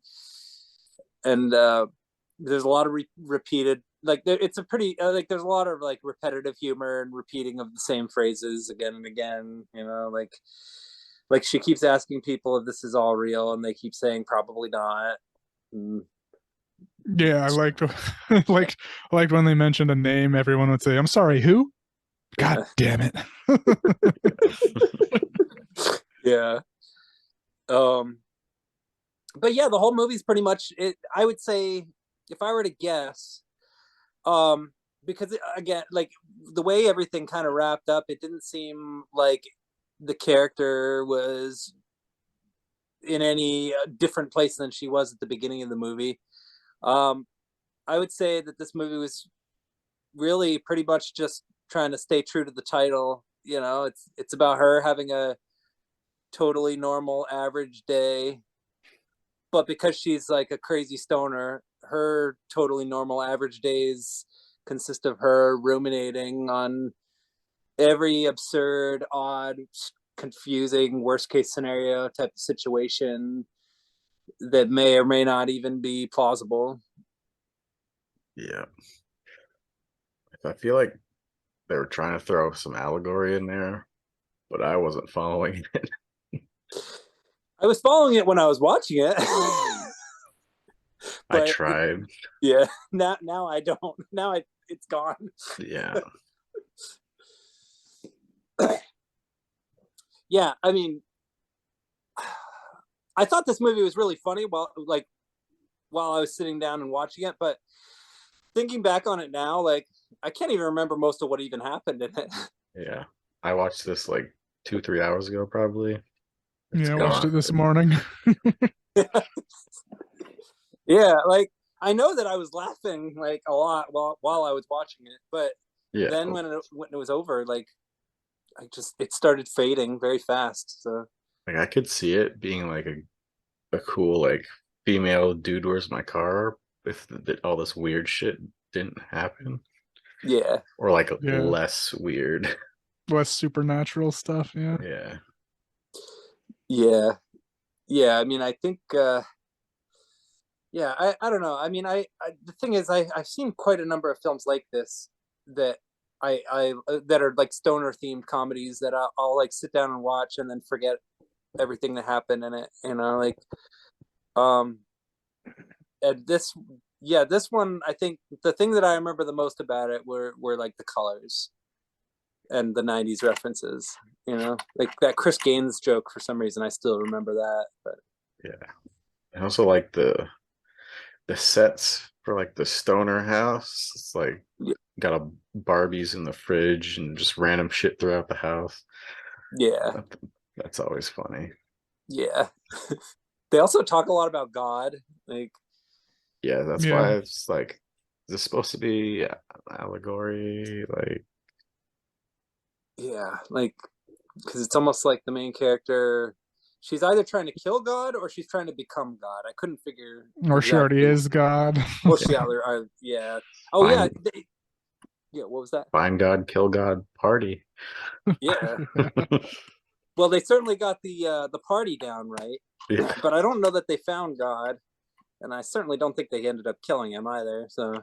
Speaker 3: and there's a lot of repeated, like, it's a pretty like there's a lot of like repetitive humor and repeating of the same phrases again and again, you know, like she keeps asking people if this is all real, and they keep saying probably not.
Speaker 4: Yeah, I liked liked when they mentioned a name, everyone would say, "I'm sorry, who?" God damn it.
Speaker 3: Yeah. But yeah, the whole movie's pretty much it. I would say, if I were to guess, because again, like the way everything kind of wrapped up, it didn't seem like the character was in any different place than she was at the beginning of the movie. I would say that this movie was really pretty much just trying to stay true to the title. You know, it's about her having a totally normal average day, but because she's like a crazy stoner, her totally normal average days consist of her ruminating on every absurd, odd, confusing worst case scenario type of situation that may or may not even be plausible.
Speaker 5: Yeah. I feel like they were trying to throw some allegory in there, but I wasn't following it.
Speaker 3: I was following it when I was watching it.
Speaker 5: I
Speaker 3: But
Speaker 5: tried.
Speaker 3: yeah, now I don't. Now it's gone.
Speaker 5: Yeah.
Speaker 3: Yeah, I mean, I thought this movie was really funny while I was sitting down and watching it, but thinking back on it now, like I can't even remember most of what even happened in it.
Speaker 5: Yeah. I watched this like 2, 3 hours ago, probably. It's
Speaker 4: Yeah, I watched it
Speaker 5: gone.
Speaker 4: this morning.
Speaker 3: Yeah, like I know that I was laughing like a lot while I was watching it, but
Speaker 5: Yeah.
Speaker 3: then when it was over, like it started fading very fast. So
Speaker 5: Like I could see it being like a cool like female dude, where's my car, if all this weird shit didn't happen,
Speaker 3: yeah,
Speaker 5: or like
Speaker 4: Yeah.
Speaker 5: less weird.
Speaker 4: Less supernatural stuff. Yeah.
Speaker 5: Yeah.
Speaker 3: yeah. I mean, I think yeah, I don't know. I mean, the thing is, I've seen quite a number of films like this that I that are like stoner themed comedies that I'll like sit down and watch and then forget everything that happened in it. You know, like and this one, I think the thing that I remember the most about it were like the colors and the 90s references, you know, like that Chris Gaines joke. For some reason I still remember that. But
Speaker 5: Yeah. I also like the sets for like the stoner house. It's like
Speaker 3: yeah,
Speaker 5: got a Barbies in the fridge and just random shit throughout the house.
Speaker 3: yeah.
Speaker 5: That's always funny.
Speaker 3: Yeah. They also talk a lot about God. Like,
Speaker 5: Yeah, that's
Speaker 4: Yeah.
Speaker 5: why it's like, is this supposed to be an allegory? Like,
Speaker 3: yeah, like, because it's almost like the main character, she's either trying to kill God or she's trying to become God. I couldn't figure
Speaker 4: Or she already
Speaker 3: exactly.
Speaker 4: is God.
Speaker 3: Or she either, yeah. Oh, yeah.
Speaker 5: Fine.
Speaker 3: Yeah, what was that?
Speaker 5: Find God, kill God, party.
Speaker 3: Yeah. Well, they certainly got the party down right,
Speaker 5: Yeah.
Speaker 3: but I don't know that they found God, and I certainly don't think they ended up killing him either. So,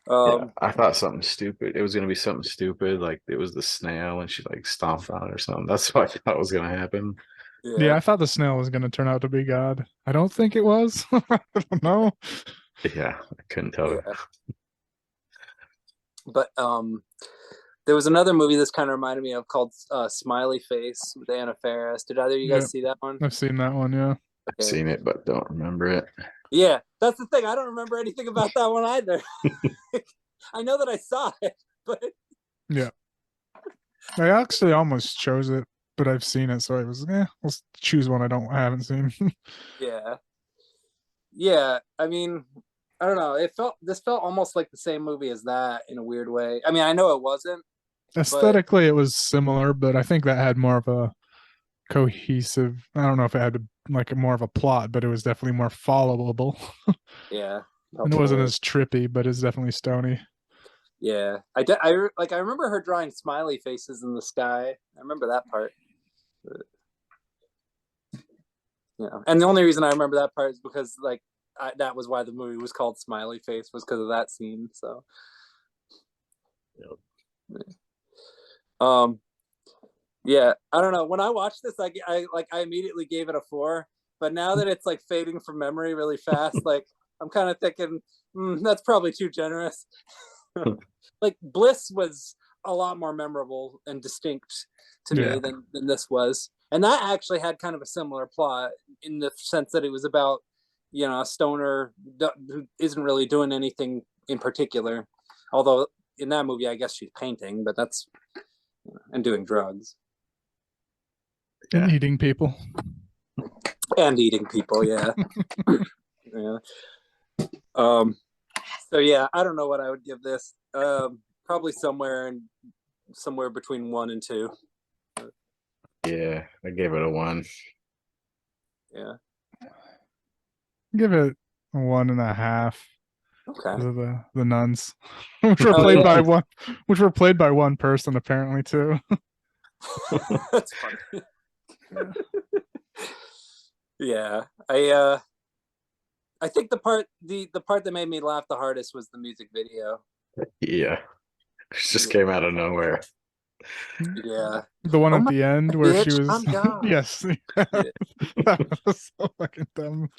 Speaker 5: Yeah, I thought something stupid. It was gonna be something stupid, like it was the snail and she like stomped on it or something. That's what I thought was gonna happen.
Speaker 4: Yeah,
Speaker 3: yeah.
Speaker 4: I thought the snail was going to turn out to be God. I don't think it was. I don't know.
Speaker 5: Yeah, I couldn't tell.
Speaker 3: Yeah. But there was another movie this kind of reminded me of called Smiley Face with Anna Faris. Did either of you
Speaker 4: Yeah,
Speaker 3: guys see that one?
Speaker 4: I've seen that one. Yeah.
Speaker 5: I've
Speaker 3: Okay.
Speaker 5: seen it, but don't remember it.
Speaker 3: Yeah, that's the thing. I don't remember anything about that one either. I know that I saw it, but
Speaker 4: Yeah. I actually almost chose it, but I've seen it, so I was, let's choose one I haven't seen.
Speaker 3: yeah. Yeah, I mean, I don't know. This felt almost like the same movie as that in a weird way. I mean, I know it wasn't, but
Speaker 4: Aesthetically, it was similar, but I think that had more of a cohesive. I don't know if it had like more of a plot, but it was definitely more followable.
Speaker 3: yeah.
Speaker 4: And it wasn't as trippy, but it's definitely stony.
Speaker 3: Yeah, I remember her drawing smiley faces in the sky. I remember that part. But, and the only reason I remember that part is because like that was why the movie was called Smiley Face, was because of that scene. So, yeah, I don't know. When I watched this, I immediately gave it a 4. But now that it's like fading from memory really fast, like I'm kind of thinking that's probably too generous. Like Bliss was a lot more memorable and distinct to me than this was, and that actually had kind of a similar plot in the sense that it was about a stoner who isn't really doing anything in particular. Although in that movie, I guess she's painting, but that's and doing drugs.
Speaker 4: And eating people.
Speaker 3: And eating people, yeah. Yeah. So yeah, I don't know what I would give this. Probably somewhere between 1 and 2.
Speaker 5: Yeah, I gave it a 1.
Speaker 3: Yeah.
Speaker 4: Give it a 1.5.
Speaker 3: Okay.
Speaker 4: Because of the nuns, which were played by one person apparently too.
Speaker 3: That's funny. Yeah, I think the part that made me laugh the hardest was the music video.
Speaker 5: Yeah, it just came out of nowhere.
Speaker 3: Yeah.
Speaker 4: The one
Speaker 3: Oh
Speaker 4: at
Speaker 3: my
Speaker 4: the end where she
Speaker 3: bitch,
Speaker 4: was
Speaker 3: I'm God.
Speaker 4: yes.
Speaker 3: Yeah.
Speaker 4: That was so fucking dumb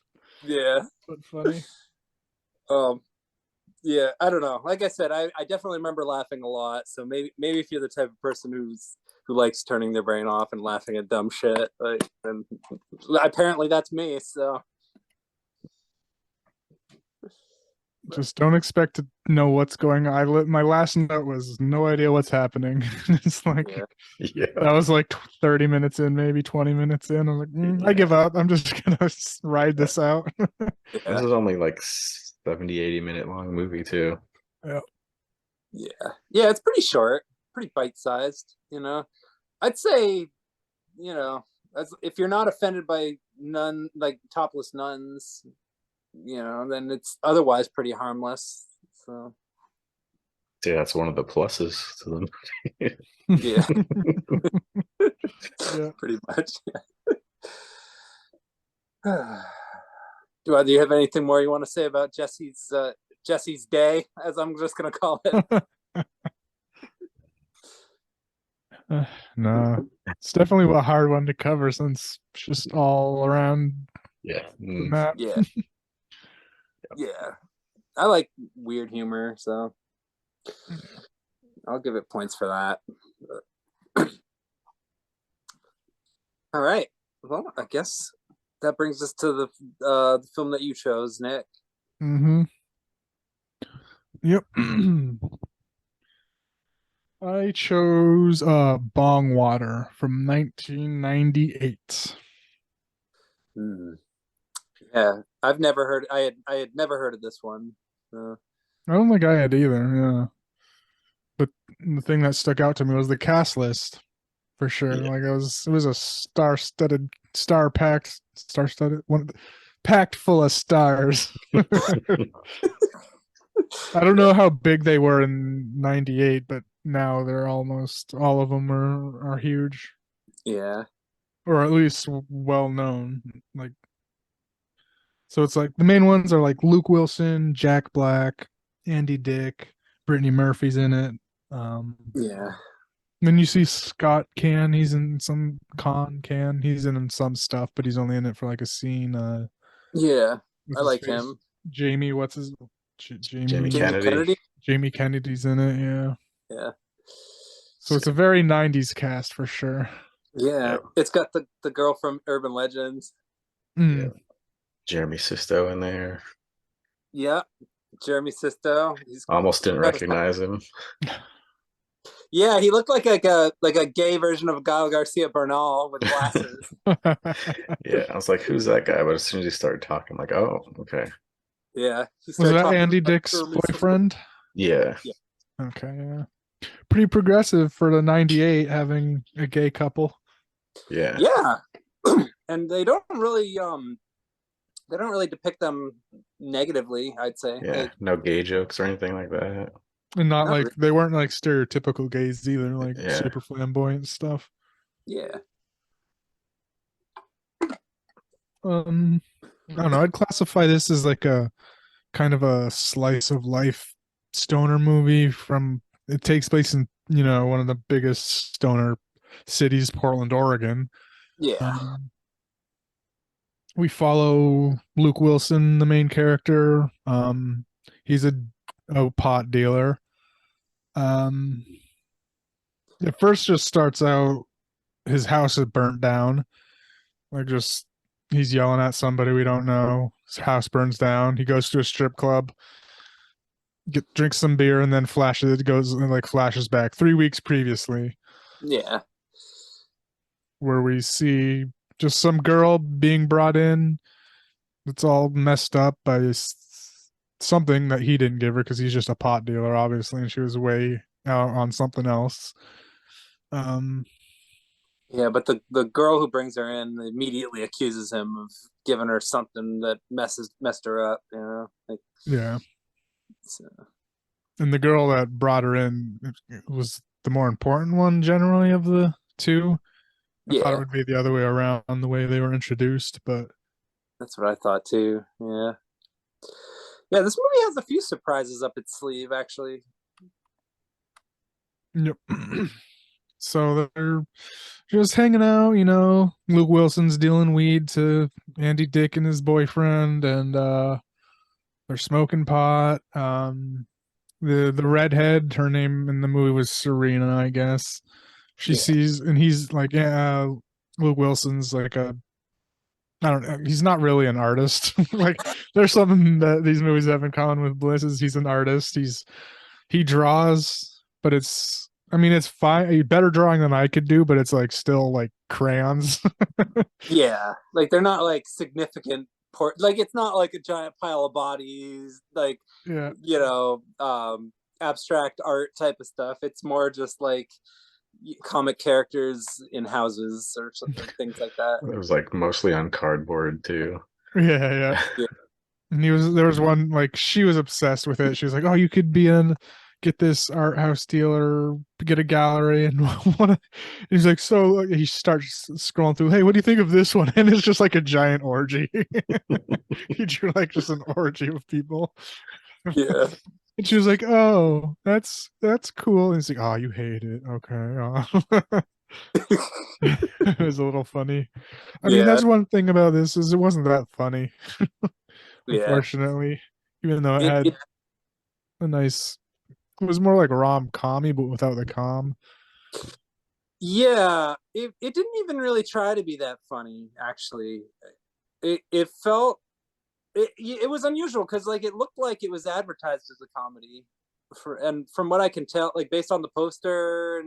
Speaker 3: Yeah.
Speaker 4: but funny.
Speaker 3: Yeah, I don't know. Like I said, I definitely remember laughing a lot. So maybe if you're the type of person who likes turning their brain off and laughing at dumb shit, like, then apparently that's me. So
Speaker 4: Just don't expect to know what's going on. My last note was no idea what's happening. It's like
Speaker 3: yeah,
Speaker 5: Yeah,
Speaker 4: that was like 30 minutes in, maybe 20 minutes in. I'm like, I give up. I'm just gonna ride this out.
Speaker 5: this
Speaker 3: yeah,
Speaker 5: is only like 70-80 minute long movie too.
Speaker 4: Yeah.
Speaker 3: yeah. It's pretty short, pretty bite sized. I'd say, if you're not offended by like topless nuns, then it's otherwise pretty harmless. So
Speaker 5: See, that's one of the pluses to the movie.
Speaker 3: yeah,
Speaker 4: Yeah.
Speaker 3: pretty much. Do you have anything more you want to say about Jesse's day, as I'm just gonna call it?
Speaker 4: No, it's definitely a hard one to cover since it's just all around
Speaker 5: Yeah.
Speaker 4: the map.
Speaker 3: Yeah, yeah. I like weird humor, so I'll give it points for that. All right. Well, I guess that brings us to the film that you chose, Nick.
Speaker 4: Mm-hmm. Yep. I chose Bongwater from 1998.
Speaker 3: Yeah, I've never heard. I had never heard of this one.
Speaker 4: I don't think I had either, yeah. But the thing that stuck out to me was the cast list for sure.
Speaker 5: Yeah.
Speaker 4: Like it was a star-studded one packed full of stars. I don't know how big they were in 98, but now they're almost all of them are huge,
Speaker 3: Yeah,
Speaker 4: or at least well known. Like, so it's like the main ones are like Luke Wilson, Jack Black, Andy Dick, Brittany Murphy's in it.
Speaker 3: yeah,
Speaker 4: Then you see Scott Can, he's in some Can, he's in some stuff, but he's only in it for like a scene.
Speaker 3: yeah.
Speaker 4: What's
Speaker 3: I
Speaker 4: his
Speaker 3: like
Speaker 4: face?
Speaker 3: him.
Speaker 4: Jamie, what's his
Speaker 5: Jamie
Speaker 3: Jamie
Speaker 5: Kennedy.
Speaker 3: Kennedy.
Speaker 4: Jamie Kennedy's in it, yeah.
Speaker 3: Yeah,
Speaker 4: So it's a very 90s cast for sure.
Speaker 3: yeah.
Speaker 5: Yeah.
Speaker 3: It's got the girl from Urban Legends.
Speaker 4: Mm.
Speaker 5: Yeah. Jeremy Sisto in there.
Speaker 3: Yeah, Jeremy Sisto. He's
Speaker 5: Almost didn't recognize him.
Speaker 3: Yeah, he looked like a gay version of Gael Garcia Bernal with glasses.
Speaker 5: Yeah, I was like, who's that guy? But as soon as he started talking, I'm like, oh, okay.
Speaker 3: Yeah, he
Speaker 4: Was
Speaker 3: started
Speaker 4: that
Speaker 3: talking
Speaker 4: Andy
Speaker 3: about
Speaker 4: Dick's
Speaker 3: Jeremy Sisto.
Speaker 4: boyfriend?
Speaker 5: Yeah.
Speaker 3: Yeah.
Speaker 4: Okay, yeah. Pretty progressive for the 98 having a gay couple.
Speaker 5: Yeah.
Speaker 3: Yeah, and they don't really depict them negatively, I'd say.
Speaker 5: Yeah. No gay jokes or anything like that.
Speaker 4: And not
Speaker 3: Not
Speaker 4: like
Speaker 3: really.
Speaker 4: they weren't like stereotypical gays either, like
Speaker 5: Yeah.
Speaker 4: super flamboyant stuff.
Speaker 3: Yeah,
Speaker 4: I don't know, I'd classify this as like a kind of a slice of life stoner movie from it takes place in, one of the biggest stoner cities, Portland, Oregon.
Speaker 3: yeah,
Speaker 4: We follow Luke Wilson, the main character. He's a pot dealer. It first just starts out his house is burnt down. Like just he's yelling at somebody we don't know. His house burns down. He goes to a strip club, drinks some beer, and then flashes back 3 weeks previously,
Speaker 3: yeah,
Speaker 4: where we see just some girl being brought in. It's all messed up by something that he didn't give her because he's just a pot dealer, obviously, and she was way out on something else.
Speaker 3: yeah. But the girl who brings her in immediately accuses him of giving her something that messed her up. Like,
Speaker 4: Yeah.
Speaker 3: so.
Speaker 4: And the girl that brought her in was the more important one generally of the too. I thought it
Speaker 3: Yeah,
Speaker 4: would be the other way around, the way they were introduced, but
Speaker 3: that's what I thought too. Yeah. Yeah, this movie has a few surprises up its sleeve, actually.
Speaker 4: yep. So they're just hanging out, you know. Luke Wilson's dealing weed to Andy Dick and his boyfriend, and they're smoking pot. The redhead, her name in the movie was Serena, I guess. She
Speaker 3: Yeah.
Speaker 4: sees, and he's like, yeah, Luke Wilson's like a, I don't know, he's not really an artist. Like, there's something that these movies have in common with Bliss is he's an artist. He draws, but it's, I mean, it's fine, better drawing than I could do, but it's like still like crayons.
Speaker 3: Yeah, like they're not like significant like it's not like a giant pile of bodies, like,
Speaker 4: Yeah.
Speaker 3: you know, abstract art type of stuff. It's more just like comic characters in houses or something, things like that.
Speaker 5: It was like mostly on cardboard too.
Speaker 4: Yeah.
Speaker 3: Yeah.
Speaker 4: And there was one, like, she was obsessed with it. She was like, "Oh, you could get this art house deal or get a gallery." And he's like, so he starts scrolling through, "Hey, what do you think of this one?" And it's just like a giant orgy. He drew like just an orgy of people.
Speaker 3: Yeah.
Speaker 4: And she was like, "Oh, that's cool." And he's like, "Oh, you hate it. Okay." Oh. It was a little funny. I mean,
Speaker 3: Yeah.
Speaker 4: that's one thing about this is it wasn't that funny,
Speaker 3: Yeah.
Speaker 4: unfortunately. Even though it
Speaker 3: It,
Speaker 4: had
Speaker 3: it
Speaker 4: a nice, it was more like rom-commy, but without the com.
Speaker 3: yeah, it didn't even really try to be that funny, actually. It felt it was unusual because like it looked like it was advertised as a comedy, and from what I can tell, like based on the poster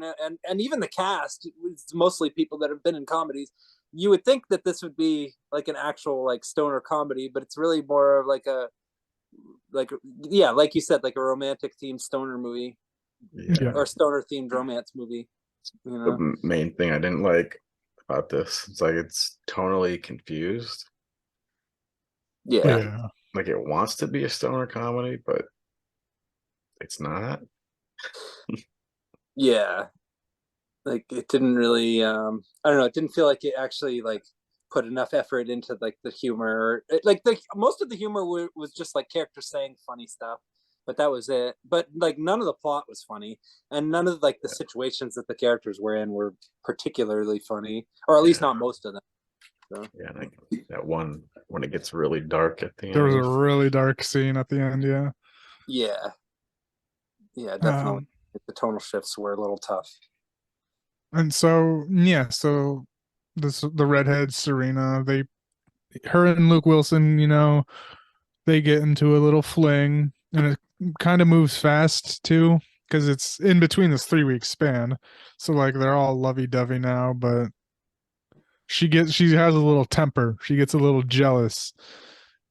Speaker 3: and even the cast, it's mostly people that have been in comedies. You would think that this would be like an actual like stoner comedy, but it's really more of like a like yeah, like you said, like a romantic themed stoner movie
Speaker 5: Yeah.
Speaker 3: or stoner themed romance movie. You
Speaker 5: The
Speaker 3: know?
Speaker 5: main thing I didn't like about this, it's like it's tonally confused.
Speaker 3: Yeah,
Speaker 4: Yeah.
Speaker 5: Like it wants to be a stoner comedy, but it's not.
Speaker 3: yeah. Like it didn't really I don't know, it didn't feel like it actually like put enough effort into like the humor. Like the most of the humor was just like characters saying funny stuff, but that was it. But like none of the plot was funny, and none of like the situations that the characters were in were particularly funny, or at least
Speaker 5: Yeah.
Speaker 3: not most of them. So
Speaker 5: Yeah, like that one when it gets really dark at the
Speaker 4: There was a
Speaker 5: end.
Speaker 4: really dark scene at the end, yeah.
Speaker 3: yeah, yeah, definitely.
Speaker 4: Um,
Speaker 3: The tonal shifts were a little tough.
Speaker 4: and so yeah, so the redhead Serena, her and Luke Wilson, you know, they get into a little fling, and it kind of moves fast too, because it's in between this 3 week span. So like they're all lovey-dovey now, but she has a little temper. She gets a little jealous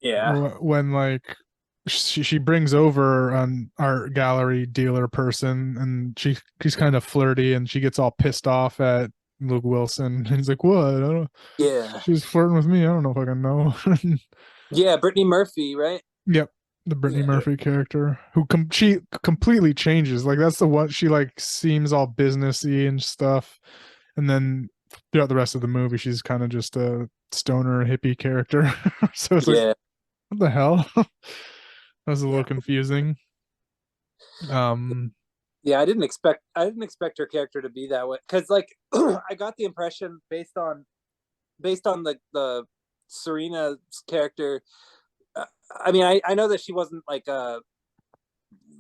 Speaker 3: Yeah,
Speaker 4: when like she brings over an art gallery dealer person, and she's kind of flirty, and she gets all pissed off at Luke Wilson. And he's like, "What? I don't,
Speaker 3: yeah,
Speaker 4: she was flirting with me. I don't know if I can know."
Speaker 3: yeah. Brittany Murphy, right?
Speaker 4: Yep, the Brittany
Speaker 3: Yeah,
Speaker 4: Murphy character, who she completely changes. Like that's the one, she like seems all businessy and stuff, and then throughout the rest of the movie, she's kind of just a stoner hippie character. So it's like,
Speaker 3: yeah,
Speaker 4: what the hell? That was a little
Speaker 3: yeah.
Speaker 4: confusing. Um,
Speaker 3: Yeah, I didn't expect her character to be that way because like I got the impression based on the Serena's character. I mean, I know that she wasn't like a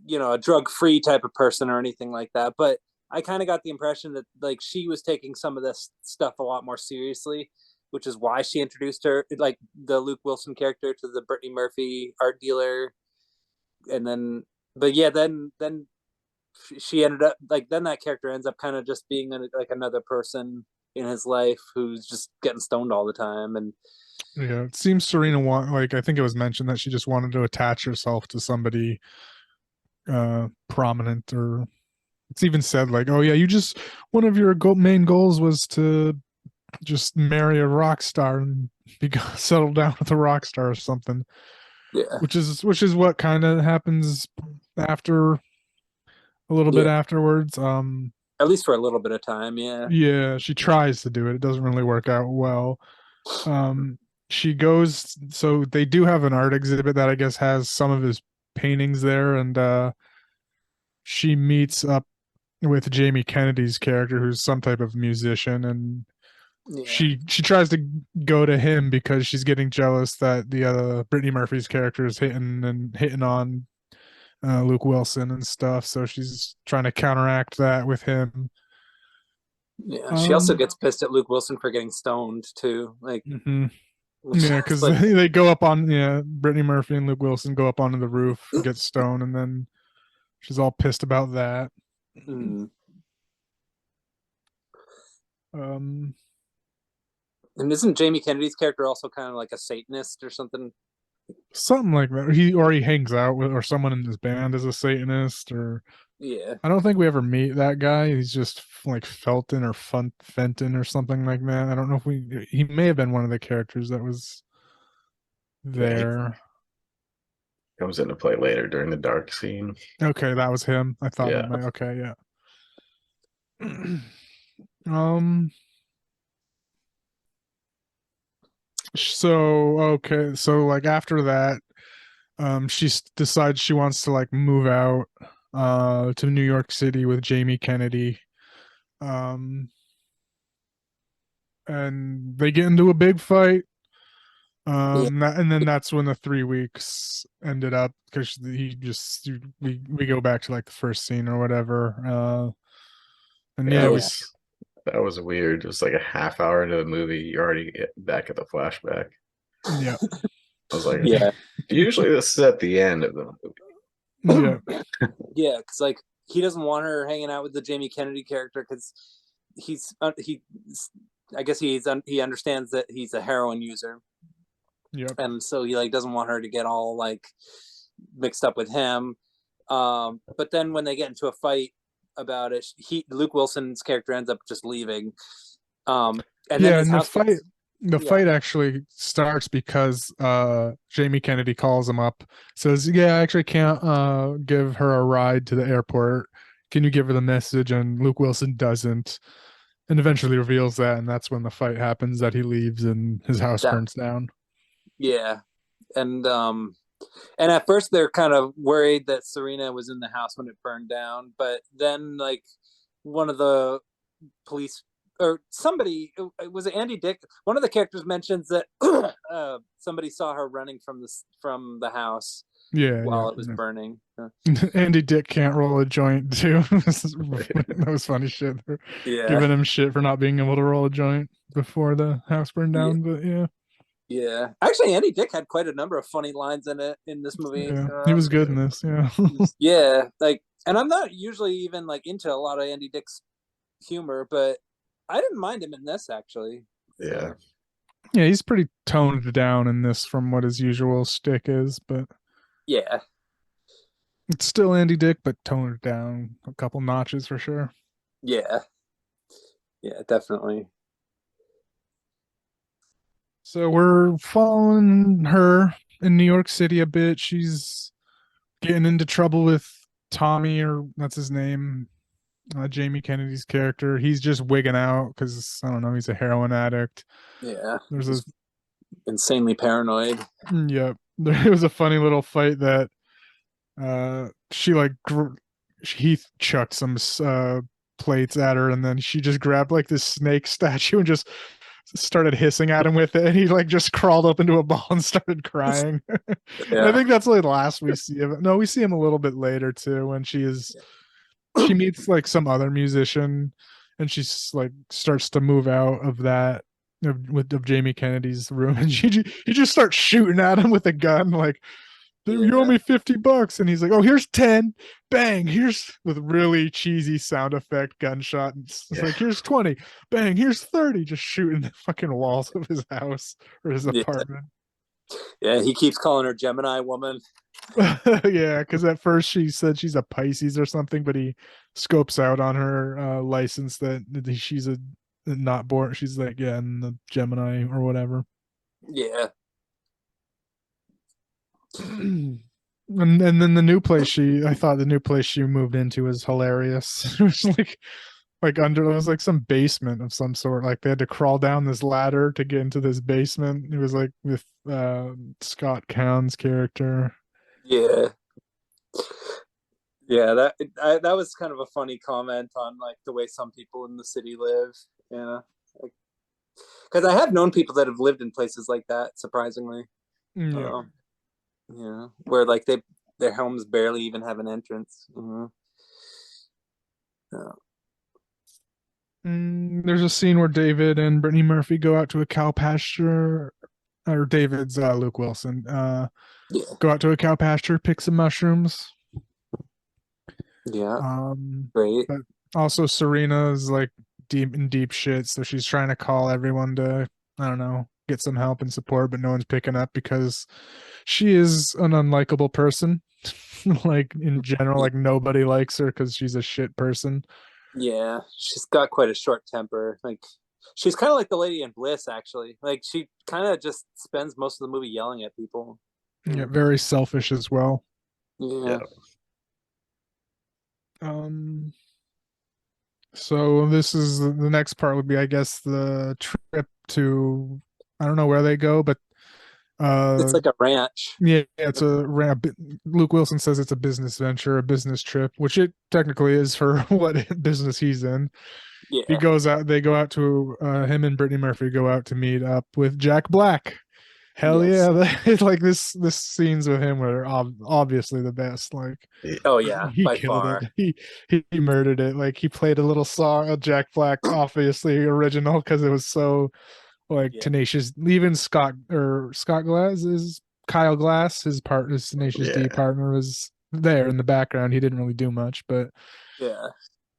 Speaker 3: a drug free type of person or anything like that, but I kind of got the impression that like she was taking some of this stuff a lot more seriously, which is why she introduced her like the Luke Wilson character to the Brittany Murphy art dealer, and then but yeah, then she ended up like then that character ends up kind of just being like another person in his life who's just getting stoned all the time. And
Speaker 4: yeah, it seems Serena like, I think it was mentioned that she just wanted to attach herself to somebody prominent, or it's even said like, "Oh yeah, you just, one of your main goals was to just marry a rock star and settle down with a rock star or something,"
Speaker 3: yeah,
Speaker 4: which is what kind of happens after, a little bit
Speaker 3: yeah,
Speaker 4: afterwards.
Speaker 3: At least for a little bit of time, yeah.
Speaker 4: Yeah, she tries to do it. It doesn't really work out well. Um, she goes, so they do have an art exhibit that I guess has some of his paintings there, and she meets up with Jamie Kennedy's character, who's some type of musician, and
Speaker 3: Yeah.
Speaker 4: she tries to go to him because she's getting jealous that the Brittany Murphy's character is hitting on Luke Wilson and stuff. So she's trying to counteract that with him.
Speaker 3: Yeah. She also gets pissed at Luke Wilson for getting stoned too. Like,
Speaker 4: mhm.
Speaker 3: which
Speaker 4: Yeah,
Speaker 3: is
Speaker 4: because
Speaker 3: like,
Speaker 4: they go up on, yeah, Brittany Murphy and Luke Wilson go up onto the roof, get stoned, and then she's all pissed about that.
Speaker 3: mm.
Speaker 4: Um,
Speaker 3: And isn't Jamie Kennedy's character also kind of like a Satanist or something?
Speaker 4: something like that. He hangs out with, or someone in his band is a Satanist, or
Speaker 3: Yeah.
Speaker 4: I don't think we ever meet that guy. He's just like Felton or Fenton or something like that. I don't know if he may have been one of the characters that was there.
Speaker 5: Comes into play later during the dark scene.
Speaker 4: Okay, that was him. I thought
Speaker 5: Yeah.
Speaker 4: that might. Okay, yeah. um. So okay, so like after that, decides she wants to like move out, to New York City with Jamie Kennedy. Um, and they get into a big fight.
Speaker 3: Yeah.
Speaker 4: And then that's when the 3 weeks ended up, because he just we go back to like the first scene or whatever. And
Speaker 5: Yeah,
Speaker 4: yeah,
Speaker 5: that was weird. It was like a half hour into the movie, you're already back at the flashback.
Speaker 4: yeah,
Speaker 5: I was like,
Speaker 3: Yeah.
Speaker 5: usually this is at the end of the movie.
Speaker 4: yeah,
Speaker 3: Yeah. Cause like he doesn't want her hanging out with the Jamie Kennedy character because I guess he understands that he's a heroin user.
Speaker 4: yep.
Speaker 3: And so he like doesn't want her to get all like mixed up with him. But then when they get into a fight about it, Luke Wilson's character ends up just leaving. And then
Speaker 4: Yeah,
Speaker 3: his
Speaker 4: and
Speaker 3: house
Speaker 4: the fight actually starts because Jamie Kennedy calls him up, says, "Yeah, I actually can't give her a ride to the airport. Can you give her the message?" And Luke Wilson doesn't, and eventually reveals that, and that's when the fight happens, that he leaves and his house burns down.
Speaker 3: Yeah. And at first they're kind of worried that Serena was in the house when it burned down, but then like one of the police or somebody, was it Andy Dick? One of the characters mentions that somebody saw her running from the house while it was burning.
Speaker 4: Andy Dick can't roll a joint too. That was funny shit. They're giving him shit for not being able to roll a joint before the house burned down. But yeah.
Speaker 3: Yeah, actually, Andy Dick had quite a number of funny lines in this movie.
Speaker 4: Yeah, he was good in this. Yeah,
Speaker 3: yeah, like, and I'm not usually even like into a lot of Andy Dick's humor, but I didn't mind him in this actually.
Speaker 5: Yeah,
Speaker 4: yeah, he's pretty toned down in this from what his usual shtick is, but
Speaker 3: yeah,
Speaker 4: it's still Andy Dick, but toned down a couple notches for sure.
Speaker 3: Yeah, definitely.
Speaker 4: So we're following her in New York City a bit. She's getting into trouble with Tommy, or that's his name, Jamie Kennedy's character. He's just wigging out because, I don't know, he's a heroin addict.
Speaker 3: Yeah,
Speaker 4: There's
Speaker 3: insanely paranoid.
Speaker 4: Yep. There was a funny little fight that she like he chucked some plates at her, and then she just grabbed like this snake statue and just started hissing at him with it, and he like just crawled up into a ball and started crying. I think that's like the last we see of it. No, we see him a little bit later too, when she meets like some other musician, and she's like starts to move out of that of Jamie Kennedy's room, and he just starts shooting at him with a gun, like, you owe me $50, and he's like, oh, here's 10, bang, here's, with really cheesy sound effect gunshot, and it's like, here's 20, bang, here's 30, just shooting the fucking walls of his house or his apartment.
Speaker 3: Yeah, he keeps calling her Gemini woman.
Speaker 4: Yeah, because at first she said she's a Pisces or something, but he scopes out on her license that she's a not born. She's like, yeah, in the Gemini or whatever.
Speaker 3: Yeah.
Speaker 4: And then the new place I thought the new place she moved into was hilarious. It was like like under it was like some basement of some sort. Like they had to crawl down this ladder to get into this basement. It was like with Scott Cown's character.
Speaker 3: Yeah. Yeah, that was kind of a funny comment on like the way some people in the city live, you know, because I have known people that have lived in places like that, surprisingly.
Speaker 4: Yeah.
Speaker 3: Yeah, where like their homes barely even have an entrance. Yeah.
Speaker 4: There's a scene where David and Brittany Murphy go out to a cow pasture, or David's Luke Wilson.
Speaker 3: Yeah.
Speaker 4: Go out to a cow pasture, pick some mushrooms.
Speaker 3: Yeah.
Speaker 4: Great. But also Serena's like deep shit, so she's trying to call everyone to, I don't know, get some help and support, but no one's picking up because she is an unlikable person. Like in general, like nobody likes her because she's a shit person.
Speaker 3: Yeah, she's got quite a short temper. Like she's kind of like the lady in Bliss, actually. Like she kind of just spends most of the movie yelling at people.
Speaker 4: Yeah, very selfish as well.
Speaker 3: Yeah.
Speaker 4: So this is the next part would be, I guess, the trip to, I don't know where they go, but
Speaker 3: it's like a ranch.
Speaker 4: Yeah, it's a ramp. Luke Wilson says it's a business venture, a business trip, which it technically is for what business he's in.
Speaker 3: Yeah.
Speaker 4: He goes out, they go out to him and Brittany Murphy go out to meet up with Jack Black. Hell yes. Yeah, it's like this scenes with him were obviously the best. Like,
Speaker 3: oh yeah,
Speaker 4: he
Speaker 3: by
Speaker 4: killed
Speaker 3: far.
Speaker 4: It. He murdered it. Like he played a little song of Jack Black, obviously original because it was so like Tenacious. Even Scott Glass is Kyle Glass, his Tenacious D partner, was there in the background. He didn't really do much, but
Speaker 3: yeah,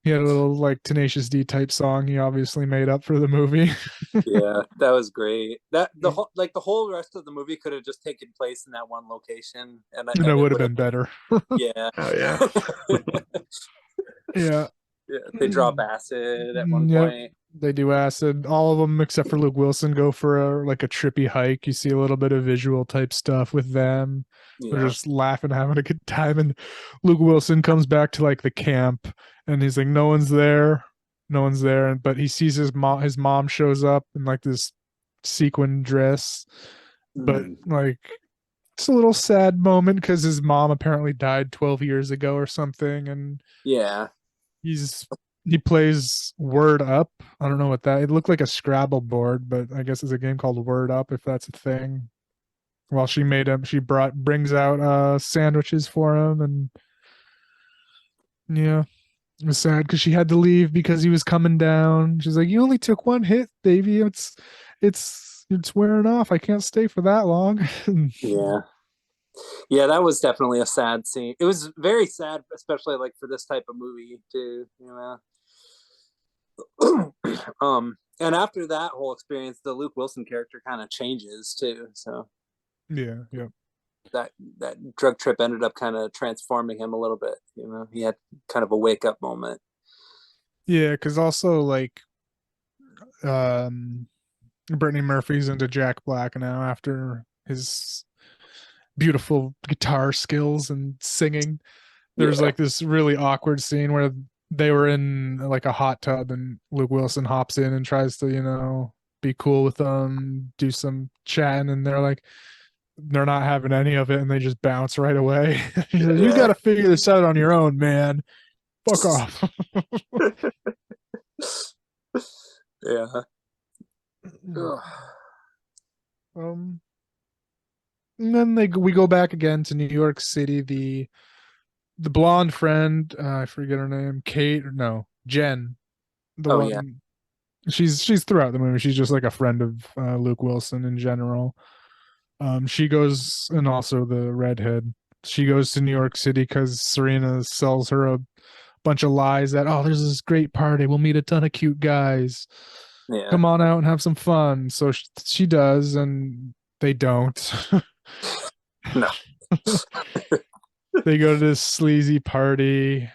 Speaker 4: he had a little like Tenacious D type song he obviously made up for the movie.
Speaker 3: Yeah, that was great. That the whole rest of the movie could have just taken place in that one location, and
Speaker 4: it would have been better.
Speaker 3: Yeah.
Speaker 5: Oh yeah.
Speaker 4: Yeah.
Speaker 3: Yeah, they drop acid at one point.
Speaker 4: They do acid. All of them except for Luke Wilson go for a trippy hike. You see a little bit of visual type stuff with them. Yeah. They're just laughing, having a good time. And Luke Wilson comes back to like the camp and he's like, no one's there. But he sees his mom shows up in like this sequin dress. But like, it's a little sad moment because his mom apparently died 12 years ago or something. And
Speaker 3: yeah,
Speaker 4: he plays Word Up. I don't know what that. It looked like a Scrabble board, but I guess it's a game called Word Up if that's a thing. Well, she brings out sandwiches for him, and yeah, it was sad because she had to leave because he was coming down. She's like, "You only took one hit, baby. It's wearing off. I can't stay for that long."
Speaker 3: Yeah, that was definitely a sad scene. It was very sad, especially like for this type of movie too, you know. And after that whole experience, the Luke Wilson character kind of changes too. So
Speaker 4: yeah.
Speaker 3: That drug trip ended up kind of transforming him a little bit. You know, he had kind of a wake up moment.
Speaker 4: Yeah, because also like, Brittany Murphy's into Jack Black now after his beautiful guitar skills and singing. There's like this really awkward scene where they were in like a hot tub and Luke Wilson hops in and tries to, you know, be cool with them, do some chatting, and they're not having any of it and they just bounce right away. You got to figure this out on your own, man. Fuck off.
Speaker 3: Yeah.
Speaker 4: And then we go back again to New York City. The blonde friend, I forget her name, Jen. She's throughout the movie. She's just like a friend of Luke Wilson in general. She goes, and also the redhead. She goes to New York City because Serena sells her a bunch of lies that, oh, there's this great party. We'll meet a ton of cute guys. Yeah. Come on out and have some fun. So she does, and they don't.
Speaker 3: No.
Speaker 4: They go to this sleazy party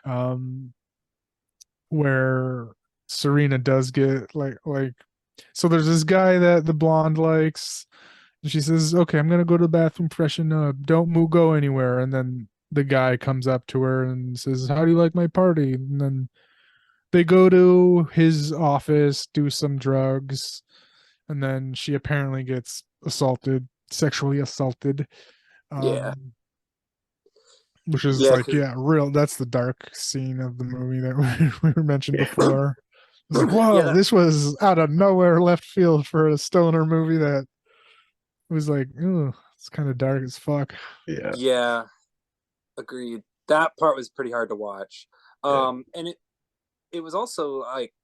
Speaker 4: where Serena does get like so there's this guy that the blonde likes, and she says, okay, I'm gonna go to the bathroom, freshen up, don't go anywhere. And then the guy comes up to her and says, how do you like my party? And then they go to his office, do some drugs, and then she apparently gets assaulted, sexually assaulted.
Speaker 3: Yeah,
Speaker 4: Um, which is
Speaker 3: yeah,
Speaker 4: like,
Speaker 3: because
Speaker 4: yeah, real. That's the dark scene of the movie that we mentioned
Speaker 5: Yeah.
Speaker 4: before. It's like,
Speaker 3: yeah,
Speaker 4: whoa, this was out of nowhere, left field for a stoner movie that was like, ooh, it's kind of dark as fuck.
Speaker 5: Yeah.
Speaker 3: yeah, agreed. That part was pretty hard to watch.
Speaker 5: Yeah.
Speaker 3: And it was also like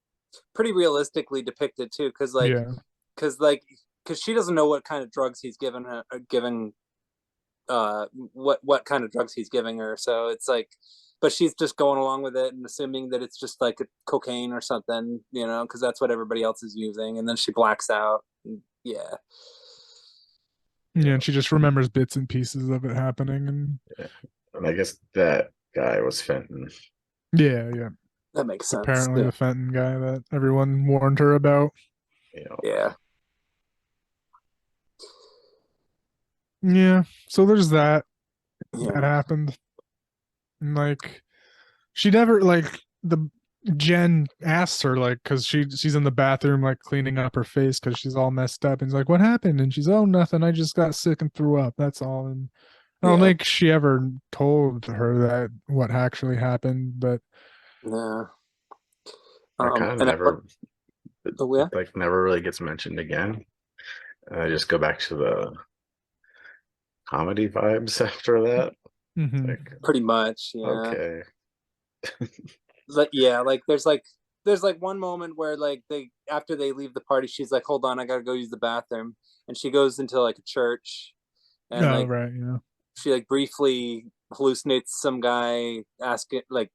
Speaker 3: pretty realistically depicted too,
Speaker 4: Yeah,
Speaker 3: because like because she doesn't know what kind of drugs he's given her, giving what kind of drugs he's giving her. So it's like, but she's just going along with it and assuming that it's just like a cocaine or something, because that's what everybody else is using. And then she blacks out. Yeah,
Speaker 4: yeah, and she just remembers bits and pieces of it happening, and
Speaker 5: Yeah. And I guess that guy was Fenton.
Speaker 4: yeah, yeah.
Speaker 3: that makes sense.
Speaker 4: Apparently,
Speaker 3: Yeah,
Speaker 4: the Fenton guy that everyone warned her about.
Speaker 5: You know.
Speaker 3: yeah,
Speaker 4: Yeah, so there's that. That
Speaker 3: yeah,
Speaker 4: happened. And like, she never like the Jen asks her like because she's in the bathroom like cleaning up her face because she's all messed up and he's like, what happened? And she's, oh, nothing, I just got sick and threw up, that's all. And I don't
Speaker 3: yeah,
Speaker 4: think she ever told her that what actually happened, but
Speaker 3: yeah.
Speaker 5: That kind of
Speaker 3: And I,
Speaker 5: never,
Speaker 3: oh yeah,
Speaker 5: like, never really gets mentioned again. And I just go back to the comedy vibes after that.
Speaker 4: mhm.
Speaker 5: Like,
Speaker 3: pretty much. Yeah,
Speaker 5: okay.
Speaker 3: yeah. Like there's like one moment where like they after they leave the party, she's like, hold on, I gotta go use the bathroom, and she goes into like a church and
Speaker 4: Oh
Speaker 3: like
Speaker 4: right, yeah.
Speaker 3: she like briefly hallucinates some guy asking like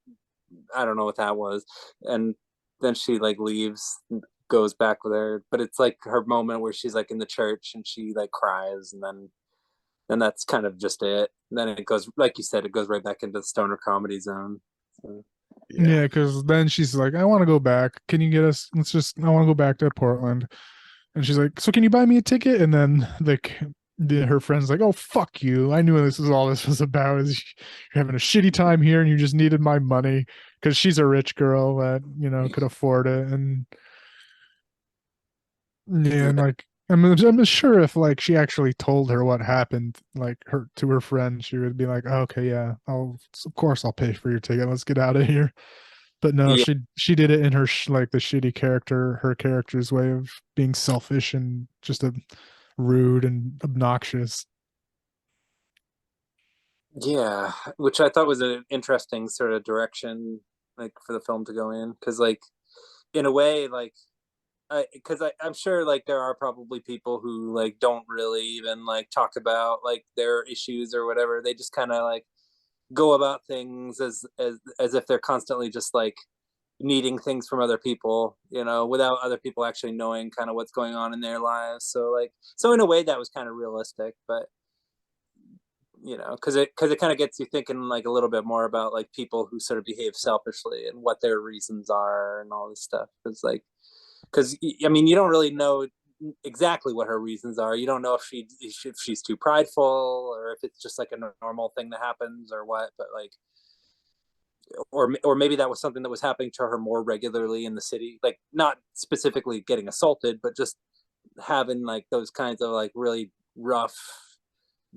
Speaker 3: I don't know what that was, and then she like leaves, goes back with her, but it's like her moment where she's like in the church and she like cries, and then that's kind of just it. And then it goes like you said, it goes right back into the stoner comedy zone. So,
Speaker 5: Yeah.
Speaker 4: Yeah, because then she's like, I want to go back, can you get us, let's just, I want to go back to Portland. And she's like, so can you buy me a ticket? And then like her friend's like, oh fuck you, I knew this was all this was about, is you're having a shitty time here and you just needed my money, because she's a rich girl that could afford it. And yeah, and
Speaker 3: yeah,
Speaker 4: like I'm sure if like she actually told her what happened, like her to her friend, she would be like, oh, okay, yeah, I'll, of course I'll pay for your ticket, let's get out of here. But no,
Speaker 3: yeah,
Speaker 4: she did it in her like the shitty character, her character's way of being selfish and just a rude and obnoxious.
Speaker 3: yeah. Which I thought was an interesting sort of direction, like for the film to go in, because like in a way, like I'm sure like there are probably people who like don't really even like talk about like their issues or whatever. They just kind of like go about things as if they're constantly just like needing things from other people, without other people actually knowing kind of what's going on in their lives. So like, so in a way that was kind of realistic, but because it kind of gets you thinking like a little bit more about like people who sort of behave selfishly and what their reasons are and all this stuff. Because I mean, you don't really know exactly what her reasons are. You don't know if she's too prideful or if it's just like a normal thing that happens or what. But like, or maybe that was something that was happening to her more regularly in the city, like not specifically getting assaulted, but just having like those kinds of like really rough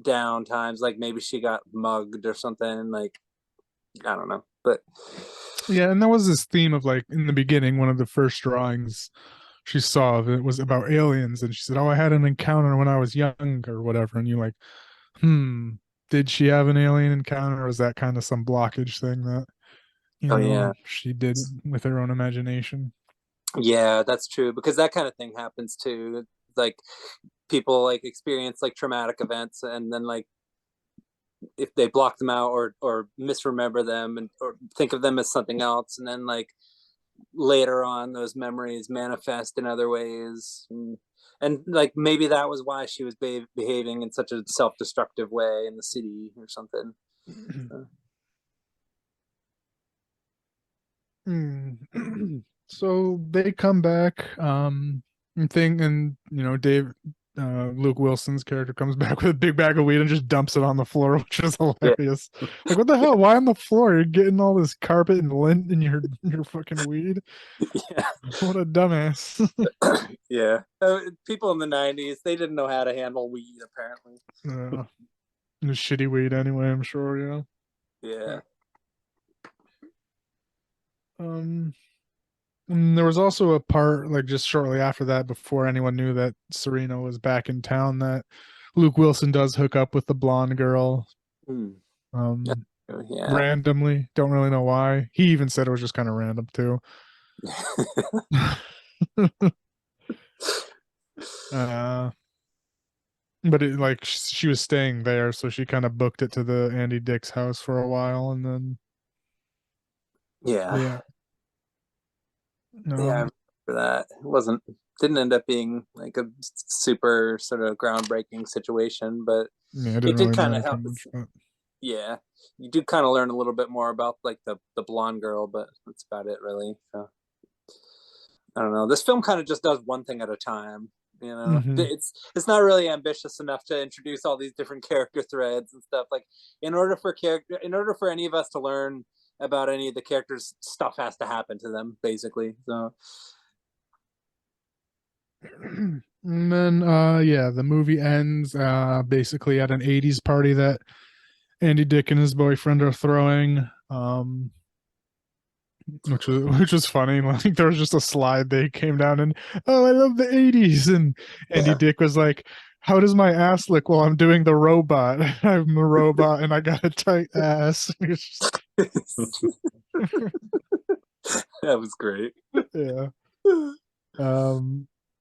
Speaker 3: down times. Like maybe she got mugged or something. Like I don't know, but
Speaker 4: Yeah, and there was this theme of like in the beginning, one of the first drawings she saw of it was about aliens, and she said, oh, I had an encounter when I was young or whatever. And you're like, hmm, did she have an alien encounter, or was that kind of some blockage thing that
Speaker 3: oh yeah,
Speaker 4: she did with her own imagination?
Speaker 3: yeah, that's true because that kind of thing happens too. Like people like experience like traumatic events and then like if they block them out or misremember them and or think of them as something else and then like later on those memories manifest in other ways and like maybe that was why she was behaving in such a self-destructive way in the city or something. So,
Speaker 4: Hmm. So they come back, and Dave Luke Wilson's character comes back with a big bag of weed and just dumps it on the floor, which is
Speaker 3: Yeah.
Speaker 4: hilarious. Like, what the hell? Why on the floor? You're getting all this carpet and lint in your fucking weed.
Speaker 3: Yeah.
Speaker 4: What a dumbass.
Speaker 3: Yeah. People in the 90s, they didn't know how to handle weed, apparently.
Speaker 4: It was shitty weed anyway, I'm sure, yeah.
Speaker 3: Yeah.
Speaker 4: And there was also a part, like just shortly after that, before anyone knew that Serena was back in town, that Luke Wilson does hook up with the blonde girl.
Speaker 3: Hmm.
Speaker 4: Um,
Speaker 3: Yeah.
Speaker 4: randomly. Don't really know why. He even said it was just kind of random too. But it like she was staying there, so she kind of booked it to the Andy Dick's house for a while, and then
Speaker 3: Yeah.
Speaker 4: yeah.
Speaker 3: Yeah, I remember that. Didn't end up being like a super sort of groundbreaking situation, but
Speaker 4: Yeah, it
Speaker 3: it
Speaker 4: didn't
Speaker 3: did
Speaker 4: really
Speaker 3: kind
Speaker 4: matter
Speaker 3: of
Speaker 4: too
Speaker 3: help.
Speaker 4: much, but
Speaker 3: Yeah, you do kind of learn a little bit more about like the blonde girl, but that's about it, really. So I don't know. This film kind of just does one thing at a time. You know,
Speaker 4: Mhm.
Speaker 3: it's not really ambitious enough to introduce all these different character threads and stuff. Like in order for any of us to learn about any of the characters, stuff has to happen to them, basically. So
Speaker 4: And then yeah, the movie ends basically at an 80s party that Andy Dick and his boyfriend are throwing. Which was funny. Like there was just a slide they came down and, oh, I love the 80s. And Andy
Speaker 3: yeah.
Speaker 4: Dick was like, how does my ass look while I'm doing the robot? I'm a robot and I got a tight ass.
Speaker 3: That was great.
Speaker 4: Yeah.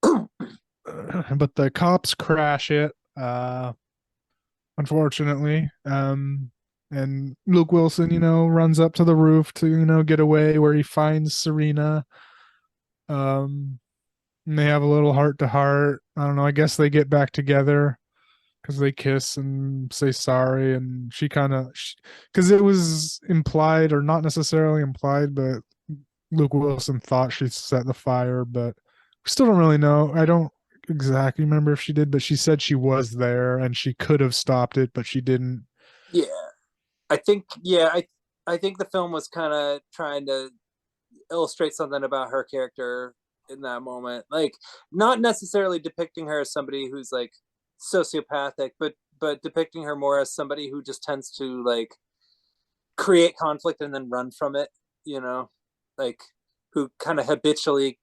Speaker 4: But the cops crash it, unfortunately. And Luke Wilson, runs up to the roof to, get away, where he finds Serena. And they have a little heart to heart. I don't know. I guess they get back together because they kiss and say sorry. And she kind of, because it was implied, or not necessarily implied, but Luke Wilson thought she set the fire, but we still don't really know. I don't exactly remember if she did, but she said she was there and she could have stopped it, but she didn't.
Speaker 3: Yeah, I think the film was kind of trying to illustrate something about her character in that moment, like not necessarily depicting her as somebody who's like sociopathic, but depicting her more as somebody who just tends to like create conflict and then run from it, you know, like who kind of habitually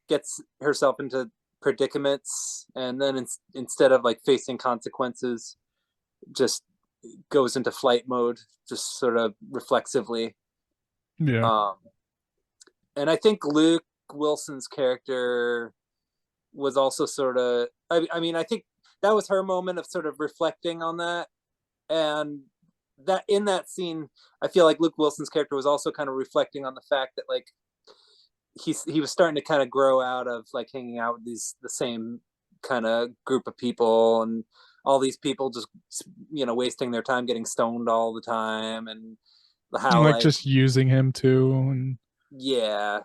Speaker 3: gets herself into predicaments and then instead of like facing consequences, just goes into flight mode, just sort of reflexively.
Speaker 4: Yeah.
Speaker 3: And I think Luke Wilson's character was also sort of, I mean, I think that was her moment of sort of reflecting on that. And that in that scene, I feel like Luke Wilson's character was also kind of reflecting on the fact that like he was starting to kind of grow out of like hanging out with the same kind of group of people, and all these people just wasting their time getting stoned all the time, and how
Speaker 4: Like
Speaker 3: like
Speaker 4: just using him too. And
Speaker 3: yeah,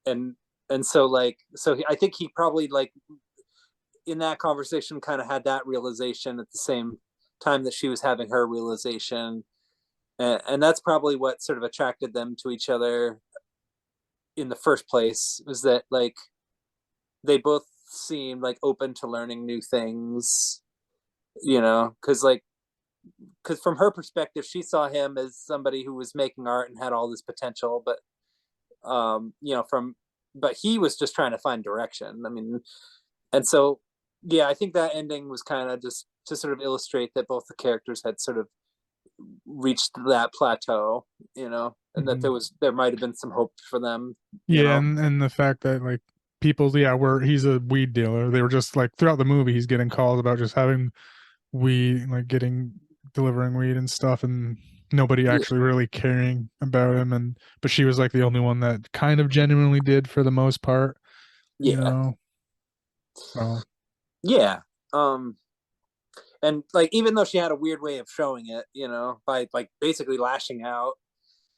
Speaker 3: and so I think he probably like in that conversation kind of had that realization at the same time that she was having her realization, and that's probably what sort of attracted them to each other in the first place, was that like they both seemed like open to learning new things, because from her perspective she saw him as somebody who was making art and had all this potential, but but he was just trying to find direction. I mean, and so yeah, I think that ending was kind of just to sort of illustrate that both the characters had sort of reached that plateau, and that there might have been some hope for them.
Speaker 4: Yeah, and the fact that like people, yeah, where he's a weed dealer, they were just like throughout the movie he's getting calls about just having weed, like delivering weed and stuff, and nobody actually really caring about him. And but she was like the only one that kind of genuinely did for the most part.
Speaker 3: Yeah.
Speaker 4: So
Speaker 3: Yeah. And like even though she had a weird way of showing it, by like basically lashing out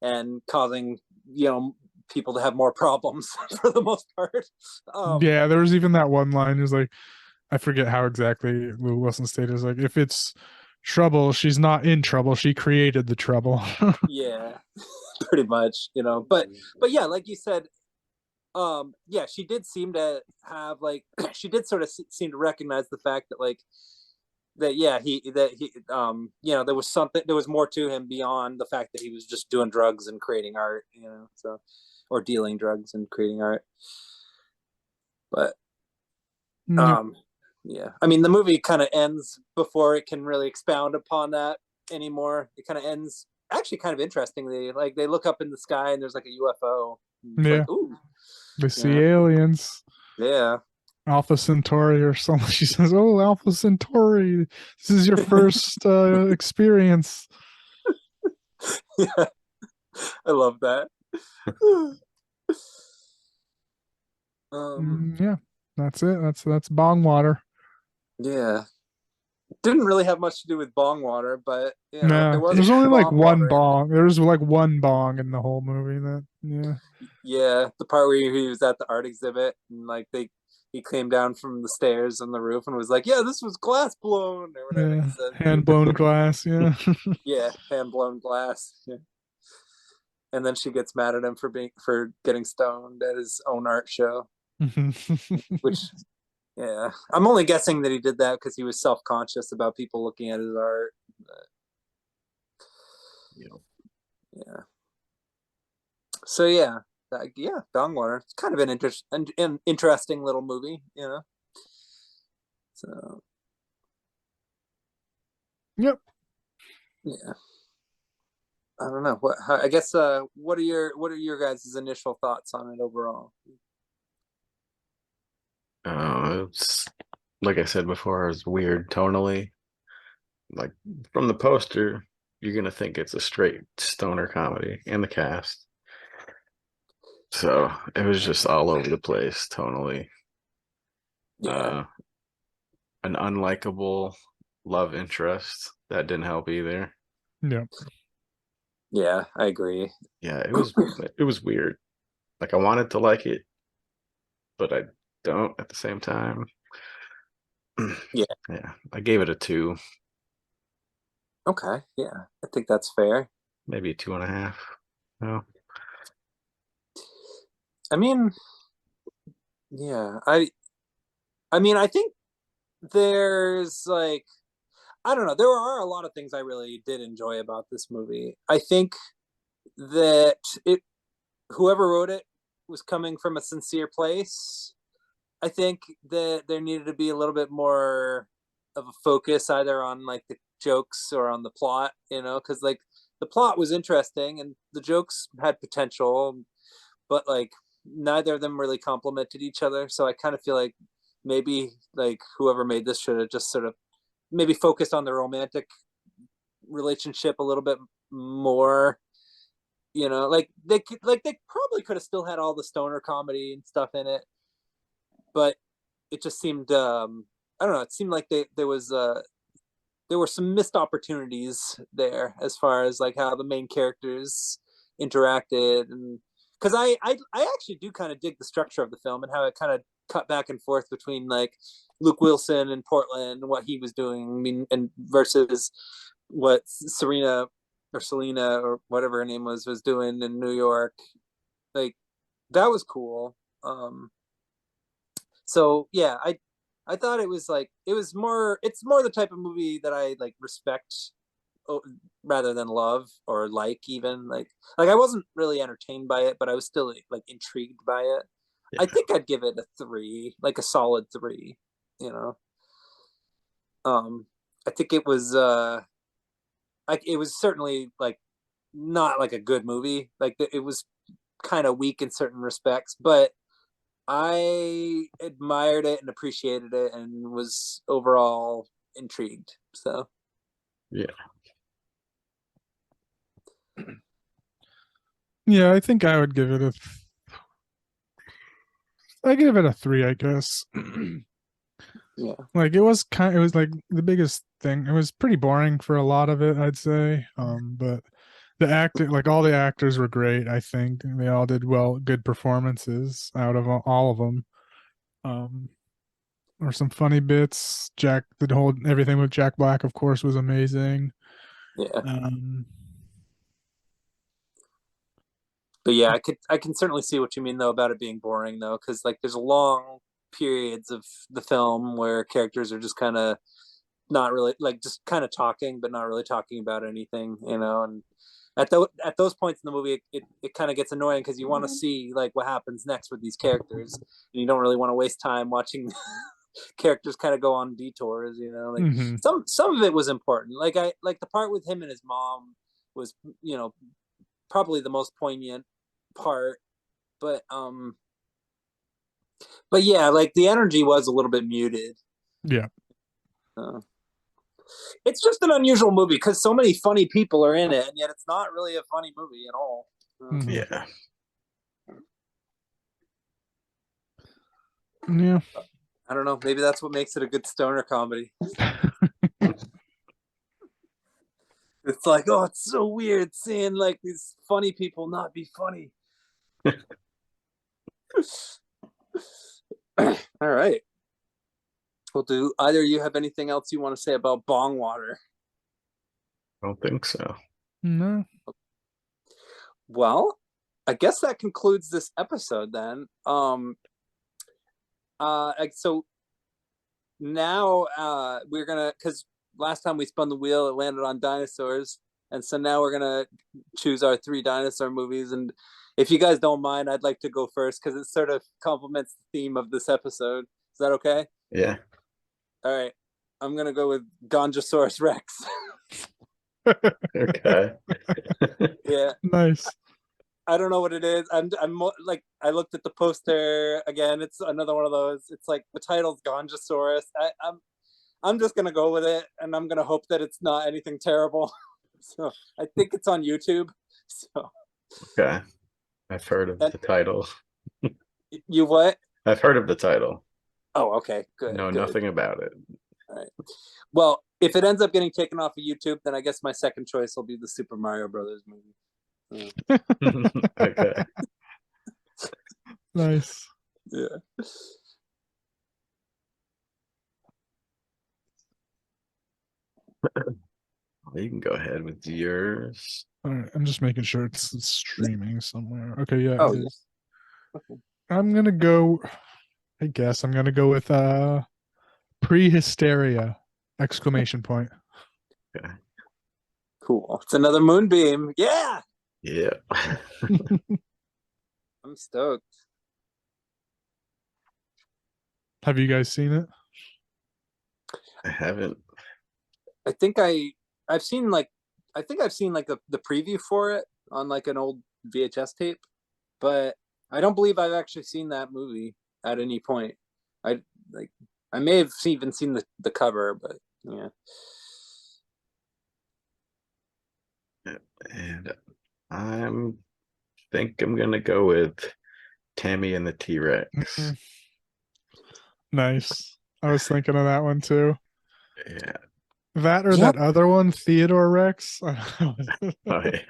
Speaker 3: and causing people to have more problems for the most part.
Speaker 4: yeah, there was even that one line is like, I forget how exactly Lou Wilson stated. Is like, if it's trouble, she's not in trouble. She created the trouble.
Speaker 3: Yeah, pretty much, you know. But yeah, like you said, yeah, she did seem to have like she did sort of seem to recognize the fact that like that yeah he you know, there was more to him beyond the fact that he was just doing drugs and creating art, you know, so or dealing drugs and creating art. But
Speaker 4: Yep.
Speaker 3: yeah, I mean the movie kind of ends before it can really expound upon that anymore. It kind of ends actually kind of interestingly, like they look up in the sky and there's like a UFO. It's
Speaker 4: Yeah.
Speaker 3: like, ooh,
Speaker 4: They see
Speaker 3: yeah,
Speaker 4: aliens.
Speaker 3: yeah.
Speaker 4: Alpha Centauri or something. She says, "Oh, Alpha Centauri, this is your first experience."
Speaker 3: Yeah, I love that.
Speaker 4: Yeah, that's it. That's Bongwater.
Speaker 3: Yeah, didn't really have much to do with Bongwater, but you know, there
Speaker 4: No,
Speaker 3: was
Speaker 4: there's only like
Speaker 3: bong
Speaker 4: one
Speaker 3: water in it.
Speaker 4: bong. There's like one bong in the whole movie. That yeah,
Speaker 3: Yeah, the part where he was at the art exhibit and like he came down from the stairs on the roof and was like, "Yeah, this was glass blown," or whatever he
Speaker 4: yeah,
Speaker 3: said.
Speaker 4: hand blown glass. Yeah,
Speaker 3: Yeah, hand blown glass. Yeah. And then she gets mad at him for getting stoned at his own art show, which yeah, I'm only guessing that he did that because he was self conscious about people looking at his art. But,
Speaker 5: You know,
Speaker 3: yeah. So yeah, yeah, Bongwater. It's kind of an interesting little movie, you know. So
Speaker 4: yep.
Speaker 3: yeah, I don't know. I guess what are your guys' initial thoughts on it overall?
Speaker 5: it's like I said before, it's weird tonally. Like from the poster, you're gonna think it's a straight stoner comedy and the cast. So it was just all over the place tonally.
Speaker 3: Yeah,
Speaker 5: Uh, an unlikable love interest that didn't help either.
Speaker 4: Yep.
Speaker 3: yeah, I agree.
Speaker 5: Yeah, it was weird. Like I wanted to like it, but I don't at the same time.
Speaker 3: Yeah.
Speaker 5: Yeah, I gave it a 2,
Speaker 3: Okay. Yeah, I think that's fair.
Speaker 5: maybe a 2.5. No,
Speaker 3: I mean, yeah, I mean, I think there's like I don't know. There are a lot of things I really did enjoy about this movie. I think that it whoever wrote it was coming from a sincere place. I think that there needed to be a little bit more of a focus either on like the jokes or on the plot, you know, because like the plot was interesting and the jokes had potential, but like neither of them really complemented each other. So I kind of feel like maybe like whoever made this should have just sort of maybe focused on the romantic relationship a little bit more, you know, like they probably could have still had all the stoner comedy and stuff in it, but it just seemed I don't know, it seemed like there were some missed opportunities there as far as like how the main characters interacted, and because I actually do kind of dig the structure of the film and how it kind of cut back and forth between like Luke Wilson in Portland and what he was doing, I mean, and versus what Serena or Selena or whatever her name was doing in New York. Like that was cool. So yeah, I thought it was like it's more the type of movie that I like respect rather than love or like even like I wasn't really entertained by it, but I was still like intrigued by it. I
Speaker 5: yeah,
Speaker 3: think I'd give it a 3, like a solid 3, you know. I think it was like it was certainly like not like a good movie. Like it was kind of weak in certain respects, but I admired it and appreciated it and was overall intrigued. So
Speaker 5: yeah.
Speaker 4: Yeah, I think I would give it a. I give it a 3, I guess.
Speaker 3: yeah,
Speaker 4: Like it was like the biggest thing. It was pretty boring for a lot of it, I'd say. But the acting, like all the actors were great, I think. And they all did well, good performances out of all of them. Um, or some funny bits. Everything with Jack Black, of course, was amazing.
Speaker 3: Yeah.
Speaker 4: Um,
Speaker 3: But yeah, I can certainly see what you mean though about it being boring though, because like there's long periods of the film where characters are just kind of not really like just kind of talking, but not really talking about anything, and at those points in the movie, it kind of gets annoying because you want to see like what happens next with these characters, and you don't really want to waste time watching characters kind of go on detours. Like
Speaker 4: mhm.
Speaker 3: some of it was important. Like I like the part with him and his mom was probably the most poignant part, but yeah, like the energy was a little bit muted.
Speaker 4: Yeah.
Speaker 3: Uh, it's just an unusual movie because so many funny people are in it, and yet it's not really a funny movie at all.
Speaker 4: Mhm.
Speaker 5: Yeah.
Speaker 4: Yeah.
Speaker 3: I don't know. Maybe that's what makes it a good stoner comedy. It's like, oh, it's so weird seeing like these funny people not be funny. All right. Well, do either of you have anything else you want to say about Bongwater?
Speaker 5: I don't think so.
Speaker 4: No.
Speaker 3: Well, I guess that concludes this episode then. So now we're gonna, because last time we spun the wheel, it landed on dinosaurs, and so now we're gonna choose our 3 dinosaur movies. And if you guys don't mind, I'd like to go first because it sort of complements the theme of this episode. Is that okay?
Speaker 5: Yeah.
Speaker 3: All right, I'm gonna go with Gonjosaurus Rex.
Speaker 5: Okay.
Speaker 3: Yeah,
Speaker 4: Nice.
Speaker 3: I don't know what it is. Like I looked at the poster again. It's another one of those. It's like the title's Gonjosaurus. I'm just gonna go with it, and I'm gonna hope that it's not anything terrible. So I think it's on YouTube. So
Speaker 5: Okay. I've heard of the title.
Speaker 3: you what?
Speaker 5: I've heard of the title.
Speaker 3: Oh, okay, good.
Speaker 5: Know
Speaker 3: good.
Speaker 5: nothing about it.
Speaker 3: All right. Well, if it ends up getting taken off of YouTube, then I guess my second choice will be the Super Mario Brothers movie.
Speaker 5: Okay.
Speaker 4: Nice.
Speaker 3: Yeah.
Speaker 5: You can go ahead with yours.
Speaker 4: All right. I'm just making sure it's streaming somewhere. Okay. Yeah.
Speaker 3: Oh,
Speaker 4: it
Speaker 3: yeah.
Speaker 4: is. I'm gonna go. I guess I'm gonna go with pre-hysteria! Exclamation point.
Speaker 5: Okay.
Speaker 3: Cool. It's another Moonbeam. Yeah.
Speaker 5: Yeah.
Speaker 3: I'm stoked.
Speaker 4: Have you guys seen it?
Speaker 5: I haven't.
Speaker 3: I think I've seen like the preview for it on like an old VHS tape, but I don't believe I've actually seen that movie at any point. I may have even seen the cover, but yeah.
Speaker 5: And think I'm gonna go with Tammy and the T-Rex.
Speaker 4: Nice. I was thinking of that one too.
Speaker 5: Yeah.
Speaker 4: That or that other one, Theodore Rex.
Speaker 5: Oh yeah.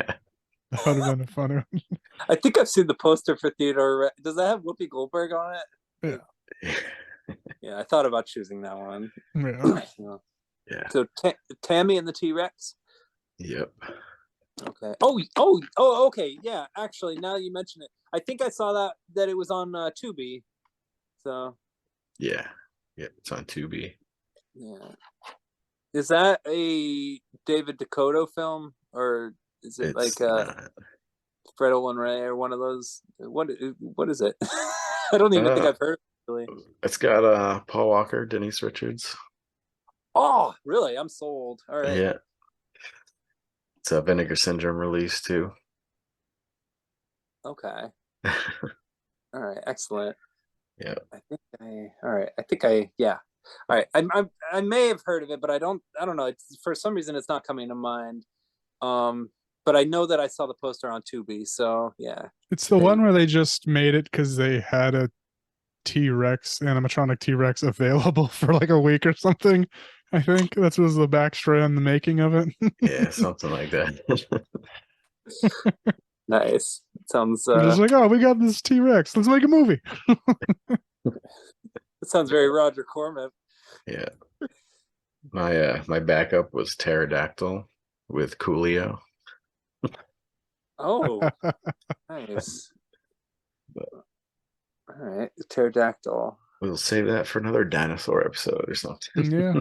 Speaker 4: That would have been a funny one.
Speaker 3: I think I've seen the poster for Theodore. Does that have Whoopi Goldberg on it?
Speaker 4: Yeah.
Speaker 3: Yeah, I thought about choosing that one.
Speaker 4: Yeah.
Speaker 5: Yeah.
Speaker 3: So Tammy and the T-Rex.
Speaker 5: Yep.
Speaker 3: Okay. Okay. Yeah. Actually, now that you mention it, I think I saw that it was on Tubi. So.
Speaker 5: Yeah. Yeah. It's on Tubi.
Speaker 3: Yeah. Is that a David Dakota film, or is it
Speaker 5: It's
Speaker 3: like
Speaker 5: not.
Speaker 3: Fred Olen Ray or one of those? What is it? I don't even think I've heard it, really.
Speaker 5: It's got Paul Walker, Denise Richards.
Speaker 3: Oh, really? I'm sold. All right.
Speaker 5: Yeah. It's a Vinegar Syndrome release too.
Speaker 3: Okay. All right. Excellent.
Speaker 5: Yeah.
Speaker 3: Yeah. All right. I may have heard of it, but I don't know. It's, for some reason it's not coming to mind. But I know that I saw the poster on Tubi, so yeah.
Speaker 4: It's the one where they just made it because they had a T-Rex, animatronic T-Rex available for like a week or something. I think that was the backstory on the making of it.
Speaker 5: Yeah, something like that.
Speaker 3: Nice. Sounds
Speaker 4: They're just like, oh, we got this T-Rex. Let's make a movie.
Speaker 3: That sounds very Roger Corman.
Speaker 5: Yeah. My backup was Pterodactyl with Coolio.
Speaker 3: Oh, nice. All right, pterodactyl.
Speaker 5: We'll save that for another dinosaur episode or something.
Speaker 4: Yeah.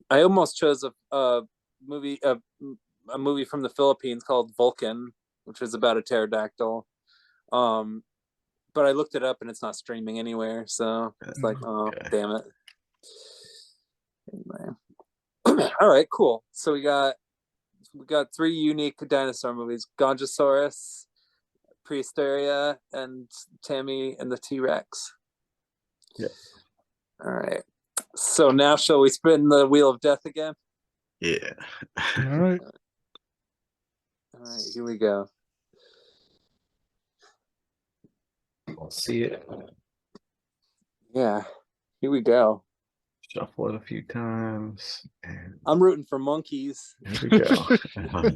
Speaker 3: I almost chose a movie a movie from the Philippines called Vulcan, which was about a pterodactyl. But I looked it up and it's not streaming anywhere, so it's like, oh,
Speaker 5: Okay.
Speaker 3: damn it. Anyway. All right, cool. So we got 3 unique dinosaur movies: Gonjosaurus, Prehysteria, and Tammy and the T-Rex.
Speaker 5: Yeah.
Speaker 3: All right. So now shall we spin the wheel of death again?
Speaker 5: Yeah.
Speaker 4: All right.
Speaker 3: All right, here we go.
Speaker 5: I'll see it.
Speaker 3: Yeah, here we go.
Speaker 5: Shuffle it a few times. And
Speaker 3: I'm rooting for monkeys.
Speaker 5: there we go.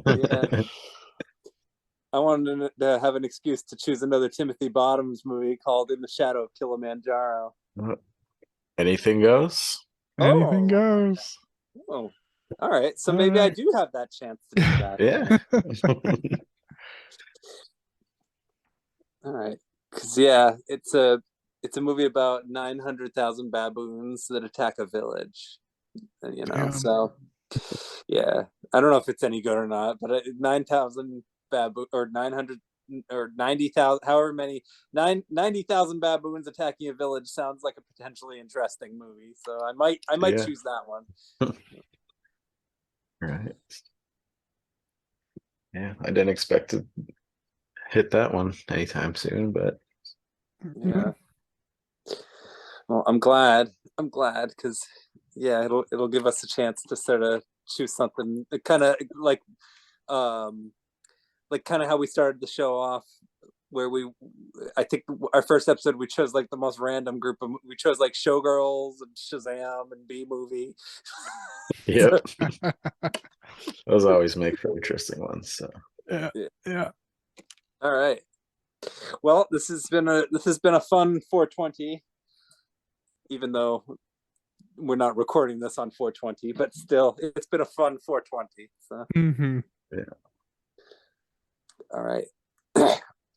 Speaker 3: Yeah. I wanted to have an excuse to choose another Timothy Bottoms movie called In the Shadow of Kilimanjaro.
Speaker 5: Anything goes.
Speaker 4: Anything
Speaker 3: Oh.
Speaker 4: goes.
Speaker 3: Oh, all right. So
Speaker 4: All
Speaker 3: maybe I
Speaker 4: right.
Speaker 3: do have that chance to do that.
Speaker 5: Yeah.
Speaker 3: All right. Because yeah, it's a movie about 900,000 baboons that attack a village. You know,
Speaker 4: Damn.
Speaker 3: so yeah, I don't know if it's any good or not, but 9,000 baboon or 900 or 90,000, however many 90,000 baboons attacking a village sounds like a potentially interesting movie. So I might
Speaker 5: Yeah.
Speaker 3: choose that one.
Speaker 5: Right. Yeah, I didn't expect to hit that one anytime soon, but
Speaker 3: Yeah. Well, I'm glad because yeah, it'll give us a chance to sort of choose something kind of like kind of how we started the show off, where I think our first episode we chose like the most random group of, we chose like Showgirls and Shazam and B Movie.
Speaker 5: yep. Those always make for interesting ones. So
Speaker 4: Yeah.
Speaker 3: All right. Well, this has been a fun 420, even though we're not recording this on 420, but still, it's been a fun 420. So.
Speaker 4: Mm-hmm.
Speaker 5: Yeah.
Speaker 3: All right.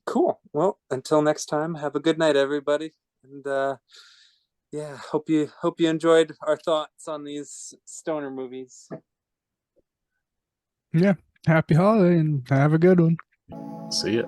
Speaker 3: Cool. Well, until next time, have a good night, everybody. And yeah, hope you enjoyed our thoughts on these stoner movies.
Speaker 4: Yeah. Happy holiday and have a good one.
Speaker 5: See ya.